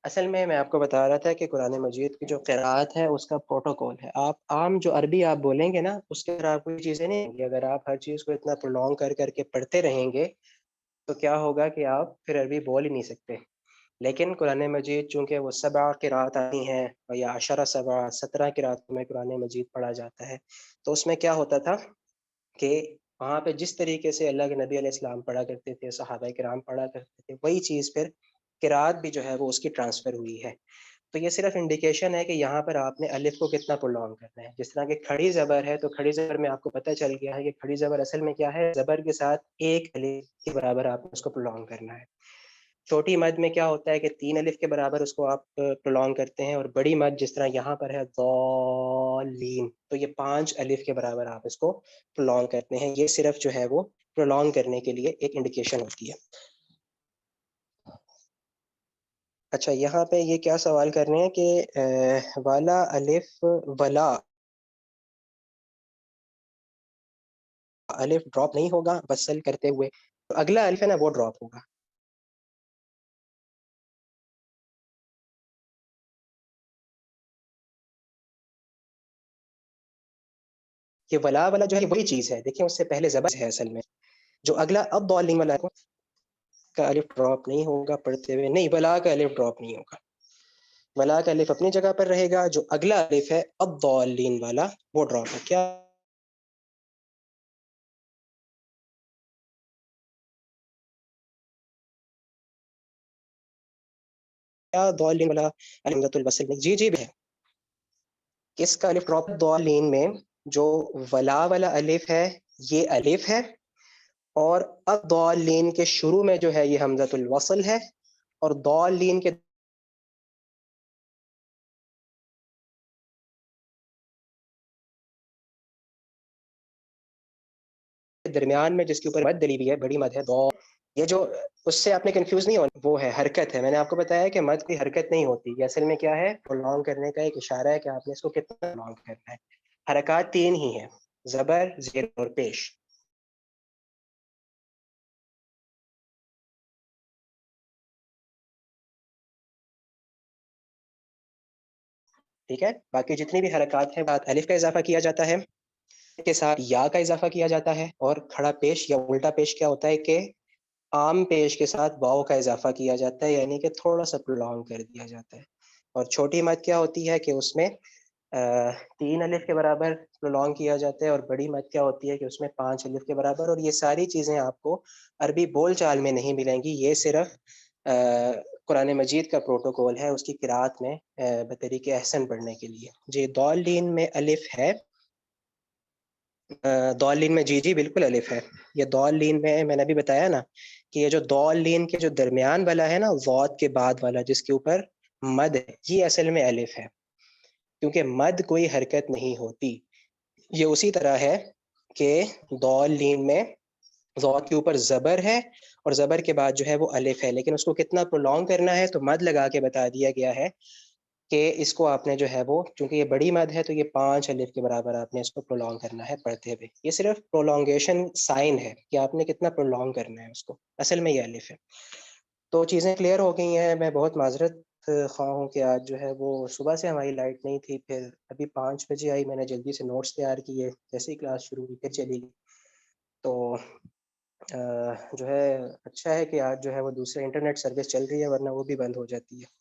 اصل میں آپ کو بتا رہا تھا کہ قرآن مجید کی جو قراءت ہے اس کا پروٹوکول ہے. آپ عام جو عربی آپ بولیں گے نا اس کے اندر آپ کوئی چیزیں نہیں ہوں گی. اگر آپ ہر چیز کو اتنا پرولونگ کر کر کے پڑھتے رہیں گے تو کیا ہوگا کہ آپ پھر عربی بول ہی نہیں سکتے. لیکن قرآن مجید چونکہ وہ 7 قراءت آتی ہیں یا 17 قراءت میں قرآن مجید پڑھا جاتا ہے، تو اس میں کیا ہوتا تھا کہ وہاں پہ جس طریقے سے اللہ کے نبی علیہ السلام پڑھا کرتے تھے، صحابہ کرام پڑھا کرتے تھے، وہی چیز پھر قراءت بھی جو ہے وہ اس کی ٹرانسفر ہوئی ہے. تو یہ صرف انڈیکیشن ہے کہ یہاں پر آپ نے الف کو کتنا پرولونگ کرنا ہے. جس طرح کہ کھڑی زبر ہے تو کھڑی زبر میں آپ کو پتہ چل گیا ہے کہ کھڑی زبر اصل میں کیا ہے، زبر کے ساتھ ایک الف کے برابر آپ نے اس کو پرولونگ کرنا ہے. چھوٹی مد میں کیا ہوتا ہے کہ 3 الف کے برابر اس کو آپ پرولونگ کرتے ہیں، اور بڑی مد جس طرح یہاں پر ہے ضالین تو یہ 5 الف کے برابر آپ اس کو پرولونگ کرتے ہیں. یہ صرف جو ہے وہ پرولونگ کرنے کے لیے ایک انڈیکیشن ہوتی ہے. اچھا یہاں پہ یہ کیا سوال کر رہے ہیں کہ والا الف ولا الف ڈراپ نہیں ہوگا وصل کرتے ہوئے، تو اگلا الف ہے نا وہ ڈراپ ہوگا. یہ ولا والا جو ہے وہی چیز ہے. دیکھیں اس سے پہلے زبر ہے اصل میں. جو اگلا اب ضالین والا کا الف ڈراپ نہیں ہوگا پڑھتے ہوئے, نہیں ولا کا الف ڈراپ نہیں ہوگا, ولا کا الف اپنی جگہ پر رہے گا. جو اگلا الف ہے اب ضالین والا وہ ڈراپ ہے. کیا ضالین والا الحمدۃ الوصل میں؟ جی جی ہے. کس کا الف ڈراپ؟ ضالین میں جو ولا والا الف ہے یہ الف ہے, اور اب ضالین کے شروع میں جو ہے یہ حمزۃ الوصل ہے, اور ضالین کے درمیان میں جس کے اوپر مد ڈلی ہوئی ہے بڑی مد ہے ضا. یہ جو اس سے آپ نے کنفیوز نہیں ہونا, وہ ہے حرکت ہے. میں نے آپ کو بتایا کہ مد کی حرکت نہیں ہوتی, یہ اصل میں کیا ہے پرولونگ کرنے کا ایک اشارہ ہے کہ آپ نے اس کو کتنا پرولونگ کرنا ہے. حرکات 3 ہی ہیں, زبر, زیر اور پیش. ٹھیک ہے, باقی جتنی بھی حرکات ہیں بات الف کا اضافہ کیا جاتا ہے, کے ساتھ یا کا اضافہ کیا جاتا ہے, اور کھڑا پیش یا الٹا پیش کیا ہوتا ہے کہ عام پیش کے ساتھ واو کا اضافہ کیا جاتا ہے, یعنی کہ تھوڑا سا پرولونگ کر دیا جاتا ہے. اور چھوٹی مد کیا ہوتی ہے کہ اس میں 3 الف کے برابر پرولونگ کیا جاتا ہے, اور بڑی مد کیا ہوتی ہے کہ اس میں 5 الف کے برابر. اور یہ ساری چیزیں آپ کو عربی بول چال میں نہیں ملیں گی, یہ صرف قرآن مجید کا پروٹوکول ہے اس کی قرات میں بطریق احسن پڑھنے کے لیے. جی ضالین میں الف ہے, ضالین میں جی بالکل الف ہے. یہ ضالین میں نے ابھی بتایا نا کہ یہ جو ضالین کے جو درمیان والا ہے نا ضاد کے بعد والا جس کے اوپر مد ہے, یہ اصل میں الف ہے, کیونکہ مد کوئی حرکت نہیں ہوتی. یہ اسی طرح ہے کہ ضالین میں ضاد کے اوپر زبر ہے, اور زبر کے بعد جو ہے وہ الف ہے, لیکن اس کو کتنا پرولونگ کرنا ہے تو مد لگا کے بتا دیا گیا ہے کہ اس کو آپ نے جو ہے وہ, چونکہ یہ بڑی مد ہے تو یہ 5 الف کے برابر آپ نے اس کو پرولونگ کرنا ہے پڑھتے ہوئے. یہ صرف پرولونگیشن سائن ہے کہ آپ نے کتنا پرولونگ کرنا ہے اس کو, اصل میں یہ الف ہے. تو چیزیں کلیئر ہو گئی ہیں. میں بہت معذرت خواہ ہوں کہ آج جو ہے وہ صبح سے ہماری لائٹ نہیں تھی, پھر ابھی 5 بجے آئی, میں نے جلدی سے نوٹس تیار کیے, جیسے ہی کلاس شروع ہوئی پھر چلی گئی. تو جو ہے اچھا ہے کہ آج جو ہے وہ دوسرے انٹرنیٹ سروس چل رہی ہے, ورنہ وہ بھی بند ہو جاتی ہے.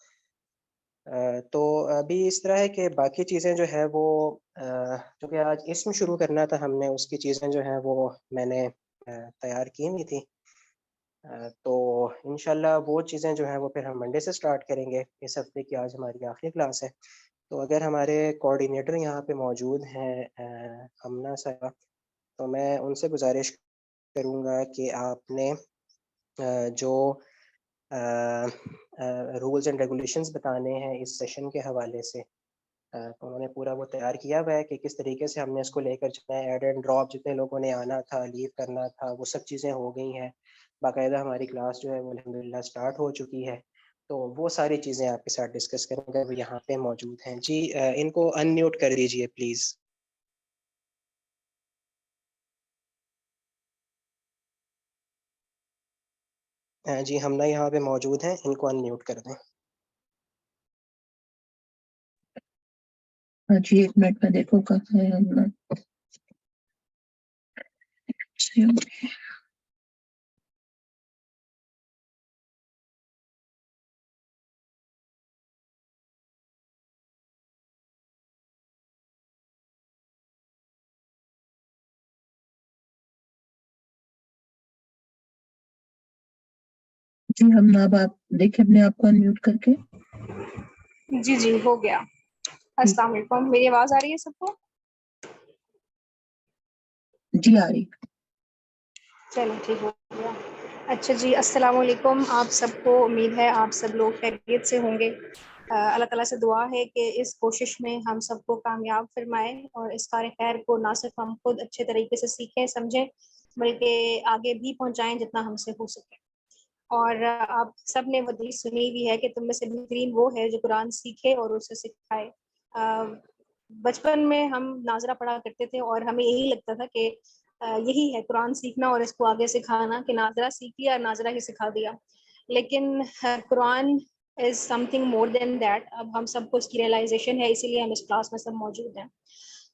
تو ابھی اس طرح ہے کہ باقی چیزیں جو ہے وہ چونکہ آج اسم شروع کرنا تھا ہم نے, اس کی چیزیں جو ہیں وہ میں نے تیار کی ہوئی تھی. تو انشاءاللہ وہ چیزیں جو ہیں وہ پھر ہم منڈے سے سٹارٹ کریں گے. اس ہفتے کی آج ہماری آخری کلاس ہے. تو اگر ہمارے کوآرڈینیٹر یہاں پہ موجود ہیں امنہ صاحبہ, تو میں ان سے گزارش کروں گا کہ آپ نے جو رولز اینڈ ریگولیشنز بتانے ہیں اس سیشن کے حوالے سے, تو انہوں نے پورا وہ تیار کیا ہوا ہے کہ کس طریقے سے ہم نے اس کو لے کر چلنا ہے. ایڈ اینڈ ڈراپ جتنے لوگوں نے آنا تھا, لیو کرنا تھا, وہ سب چیزیں ہو گئی ہیں. باقاعدہ ہماری کلاس جو ہے وہ الحمدللہ سٹارٹ ہو چکی ہے. تو وہ ساری چیزیں آپ کے ساتھ ڈسکس کریں گے, وہ یہاں پہ موجود ہیں. جی ان کو ان میوٹ کر دیجئے پلیز. جی ہم نہ یہاں پہ موجود ہیں, ان کو ان میوٹ کر دیں. جی 1 منٹ میں دیکھو کہاں ہے ہم. جی ہم اب آپ دیکھیں اپنے آپ کو ان میوٹ کر کے. جی ہو گیا. السلام علیکم, میری آواز آ رہی ہے سب کو؟ جی آ رہی. چلو ٹھیک ہو گیا. اچھا جی, السلام علیکم آپ سب کو. امید ہے آپ سب لوگ خیریت سے ہوں گے. اللہ تعالیٰ سے دعا ہے کہ اس کوشش میں ہم سب کو کامیاب فرمائے, اور اس کار خیر کو نہ صرف ہم خود اچھے طریقے سے سیکھیں سمجھیں, بلکہ آگے بھی پہنچائیں جتنا ہم سے ہو سکے. اور آپ سب نے وہ حدیث سنی بھی ہے کہ تم میں سے بہترین وہ ہے جو قرآن سیکھے اور اسے سکھائے. بچپن میں ہم ناظرہ پڑھا کرتے تھے اور ہمیں یہی لگتا تھا کہ یہی ہے قرآن سیکھنا اور اس کو آگے سکھانا, کہ ناظرہ سیکھ لیا اور ناظرہ ہی سکھا دیا. لیکن قرآن از some thing more then that. اب ہم سب کو اس کی ریئلائزیشن ہے, اسی لیے ہم اس کلاس میں سب موجود ہیں.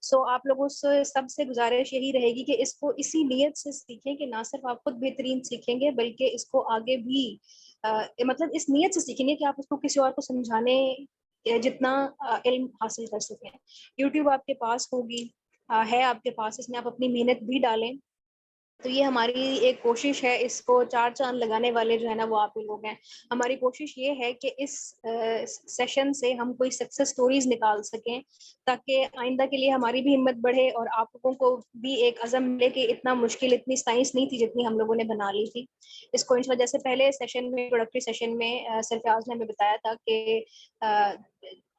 سو آپ لوگوں سے سب سے گزارش یہی رہے گی کہ اس کو اسی نیت سے سیکھیں کہ نہ صرف آپ خود بہترین سیکھیں گے بلکہ اس کو آگے بھی مطلب اس نیت سے سیکھیں گے کہ آپ اس کو کسی اور کو سمجھانے جتنا علم حاصل کر سکیں. یوٹیوب آپ کے پاس ہوگی ہے آپ کے پاس, اس میں آپ اپنی محنت بھی ڈالیں. تو یہ ہماری ایک کوشش ہے, اس کو 4 چاند لگانے والے جو ہے نا وہ آپ ہی لوگ ہیں. ہماری کوشش یہ ہے کہ اس سیشن سے ہم کوئی سکسیس سٹوریز نکال سکیں تاکہ آئندہ کے لیے ہماری بھی ہمت بڑھے اور آپ لوگوں کو بھی ایک عزم ملے کہ اتنا مشکل, اتنی سائنس نہیں تھی جتنی ہم لوگوں نے بنا لی تھی. اس کو اس وجہ سے پہلے سیشن میں, پروڈکٹری سیشن میں سرفراز نے ہمیں بتایا تھا کہ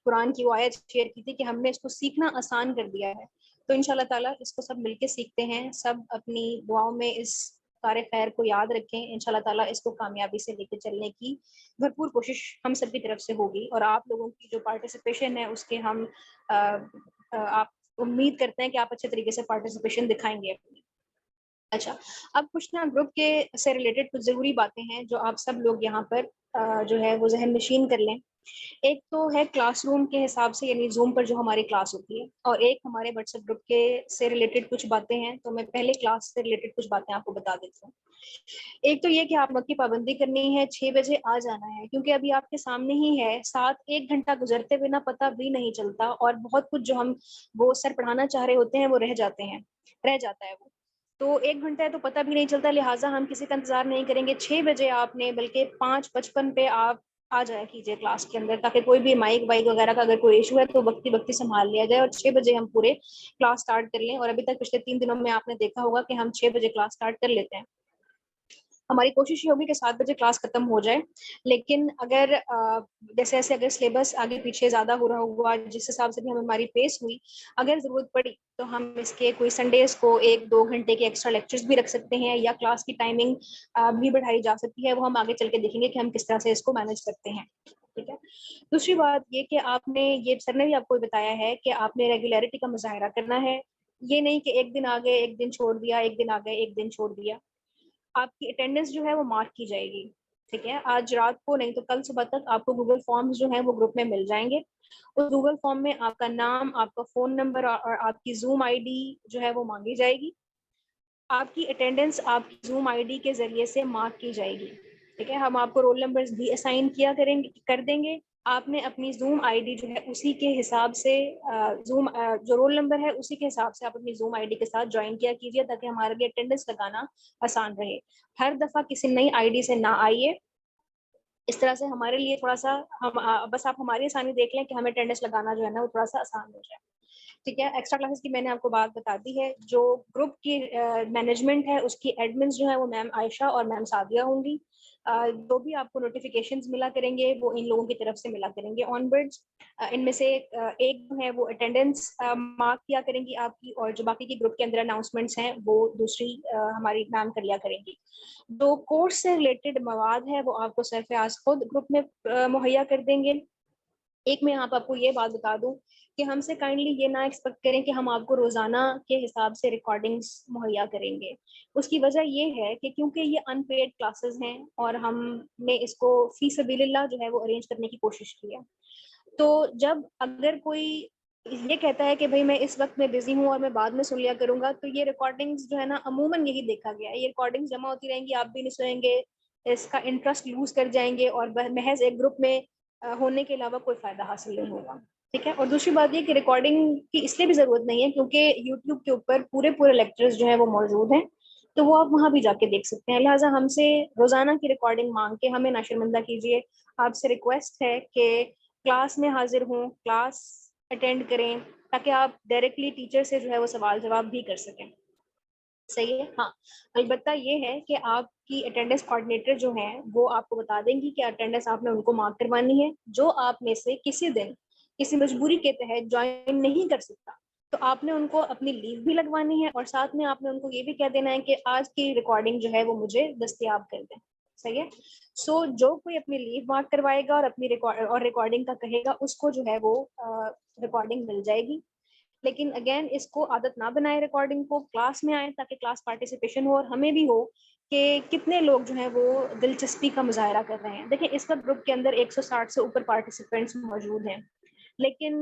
قرآن کی وہ آیت شیئر کی تھی کہ ہم نے اس کو سیکھنا آسان کر دیا ہے. تو انشاءاللہ تعالیٰ اس کو سب مل کے سیکھتے ہیں, سب اپنی دعاؤں میں اس کار خیر کو یاد رکھیں. انشاءاللہ تعالیٰ اس کو کامیابی سے لے کے چلنے کی بھرپور کوشش ہم سب کی طرف سے ہوگی, اور آپ لوگوں کی جو پارٹیسپیشن ہے اس کے ہم آپ امید کرتے ہیں کہ آپ اچھے طریقے سے پارٹیسپیشن دکھائیں گے اپنی. اچھا, اب کچھ نا گروپ کے سے ریلیٹڈ کچھ ضروری باتیں ہیں جو آپ سب لوگ یہاں پر جو ہے وہ ذہن نشین کر لیں. ایک تو ہے کلاس روم کے حساب سے, یعنی زوم پر جو ہماری کلاس ہوتی ہے, اور ایک ہمارے واٹس ایپ گروپ کے سے ریلیٹڈ کچھ باتیں ہیں. تو میں پہلے کلاس سے ریلیٹڈ کچھ باتیں آپ کو بتا دیتی ہوں. ایک تو یہ کہ آپ وقت کی پابندی کرنی ہے, 6 بجے آ جانا ہے, کیونکہ ابھی آپ کے سامنے ہی ہے, 1 گھنٹہ گزرتے ہوئے نہ پتہ بھی نہیں چلتا, اور بہت کچھ جو ہم وہ سر پڑھانا چاہ رہے ہوتے ہیں وہ رہ جاتا ہے وہ. تو 1 گھنٹہ ہے تو پتہ بھی نہیں چلتا, لہٰذا ہم کسی کا انتظار نہیں کریں گے. 6 بجے آپ نے, بلکہ 5:55 پہ آپ آ جایا کیجیے کلاس کے اندر, تاکہ کوئی بھی مائک وائک وغیرہ کا اگر کوئی ایشو ہے تو وقتی سنبھال لیا جائے, اور 6 بجے ہم پورے کلاس سٹارٹ کر لیں. اور ابھی تک پچھلے 3 دنوں میں آپ نے دیکھا ہوگا کہ ہم 6 بجے کلاس سٹارٹ کر لیتے ہیں. ہماری کوشش یہ ہوگی کہ 7 بجے کلاس ختم ہو جائے, لیکن اگر جیسے ایسے اگر سلیبس آگے پیچھے زیادہ ہو رہا ہوا, جس حساب سے بھی ہماری پیس ہوئی, اگر ضرورت پڑی تو ہم اس کے کوئی سنڈیز کو 1-2 گھنٹے کے ایکسٹرا لیکچرز بھی رکھ سکتے ہیں, یا کلاس کی ٹائمنگ بھی بڑھائی جا سکتی ہے. وہ ہم آگے چل کے دیکھیں گے کہ ہم کس طرح سے اس کو مینیج کرتے ہیں. ٹھیک ہے. دوسری بات یہ کہ آپ نے, یہ سر نے بھی آپ کو بتایا ہے کہ آپ نے ریگولیرٹی کا مظاہرہ کرنا ہے. یہ نہیں کہ ایک دن آگے ایک دن چھوڑ دیا, ایک دن آگے ایک دن چھوڑ دیا. آپ کی اٹینڈنس جو ہے وہ مارک کی جائے گی. ٹھیک ہے. آج رات کو نہیں تو کل صبح تک آپ کو گوگل فارمز جو ہیں وہ گروپ میں مل جائیں گے. اس گوگل فارم میں آپ کا نام, آپ کا فون نمبر اور آپ کی زوم آئی ڈی جو ہے وہ مانگی جائے گی. آپ کی اٹینڈنس آپ کی زوم آئی ڈی کے ذریعے سے مارک کی جائے گی. ٹھیک ہے. ہم آپ کو رول نمبرز بھی اسائن کر دیں گے. آپ نے اپنی زوم آئی ڈی جو ہے اسی کے حساب سے, زوم جو رول نمبر ہے اسی کے حساب سے آپ اپنی زوم آئی ڈی کے ساتھ جوائن کیا کیجیے, تاکہ ہمارے لیے اٹینڈنس لگانا آسان رہے. ہر دفعہ کسی نئی آئی ڈی سے نہ آئیے. اس طرح سے ہمارے لیے تھوڑا سا, بس آپ ہماری آسانی دیکھ لیں کہ ہمیں اٹینڈنس لگانا جو ہے نا وہ تھوڑا سا آسان ہو جائے. ٹھیک ہے. ایکسٹرا کلاسز کی میں نے آپ کو بات بتا دی ہے. جو گروپ کی مینجمنٹ ہے اس کی ایڈمنس جو ہے وہ میم عائشہ اور میم سعدیہ ہوں گی. جو بھی آپ کو نوٹیفیکیشنز ملا کریں گے وہ ان لوگوں کی طرف سے ملا کریں گے آن ورڈز. ان میں سے ایک جو ہے وہ اٹینڈنس مارک کیا کریں گی آپ کی, اور جو باقی کی گروپ کے اندر اناؤنسمنٹس ہیں وہ دوسری ہماری میم کر لیا کریں گی. جو کورس سے ریلیٹڈ مواد ہے وہ آپ کو سرفراز خود گروپ میں مہیا کر دیں گے. ایک میں آپ کو یہ بات بتا دوں کہ ہم سے کائنڈلی یہ نہ ایکسپیکٹ کریں کہ ہم آپ کو روزانہ کے حساب سے ریکارڈنگز مہیا کریں گے. اس کی وجہ یہ ہے کہ کیونکہ یہ ان پیڈ کلاسز ہیں اور ہم نے اس کو فی سبیل اللہ جو ہے وہ ارینج کرنے کی کوشش کی ہے. تو جب اگر کوئی یہ کہتا ہے کہ بھئی میں اس وقت میں بزی ہوں اور میں بعد میں سن لیا کروں گا, تو یہ ریکارڈنگز جو ہے نا عموماً یہی دیکھا گیا ہے, یہ ریکارڈنگز جمع ہوتی رہیں گی, آپ بھی نہیں سنیں گے, اس کا انٹرسٹ لوز کر جائیں گے, اور محض ایک گروپ میں ہونے کے علاوہ کوئی فائدہ حاصل نہیں ہوگا. ٹھیک ہے. اور دوسری بات یہ کہ ریکارڈنگ کی اس لیے بھی ضرورت نہیں ہے کیونکہ یوٹیوب کے اوپر پورے لیکچرز جو ہے وہ موجود ہیں, تو وہ آپ وہاں بھی جا کے دیکھ سکتے ہیں. لہٰذا ہم سے روزانہ کی ریکارڈنگ مانگ کے ہمیں نہ شرمندہ کیجیے. آپ سے ریکویسٹ ہے کہ کلاس میں حاضر ہوں, کلاس اٹینڈ کریں, تاکہ آپ ڈائریکٹلی ٹیچر سے جو ہے وہ سوال جواب بھی کر سکیں. صحیح ہے. ہاں, البتہ یہ ہے کہ آپ کی اٹینڈنس کوآرڈینیٹر جو ہیں وہ آپ کو بتا دیں گی کہ اٹینڈنس آپ نے ان کو مارک کروانی ہے. جو آپ میں سے کسی دن کسی مجبوری کے تحت جوائن نہیں کر سکتا, تو آپ نے ان کو اپنی لیو بھی لگوانی ہے, اور ساتھ میں آپ نے ان کو یہ بھی کہہ دینا ہے کہ آج کی ریکارڈنگ جو ہے وہ مجھے دستیاب کر دیں. صحیح ہے. سو جو کوئی اپنی لیو مارک کروائے گا اور اپنی ریکارڈنگ کا کہے گا, اس کو جو ہے وہ ریکارڈنگ مل جائے گی. لیکن اگین اس کو عادت نہ بنائے ریکارڈنگ کو, کلاس میں آئیں تاکہ کلاس پارٹیسپیشن ہو اور ہمیں بھی ہو کہ کتنے لوگ جو ہیں وہ دلچسپی کا مظاہرہ کر رہے ہیں. دیکھیں اس وقت گروپ کے اندر 160 سے اوپر پارٹیسپینٹس موجود ہیں, لیکن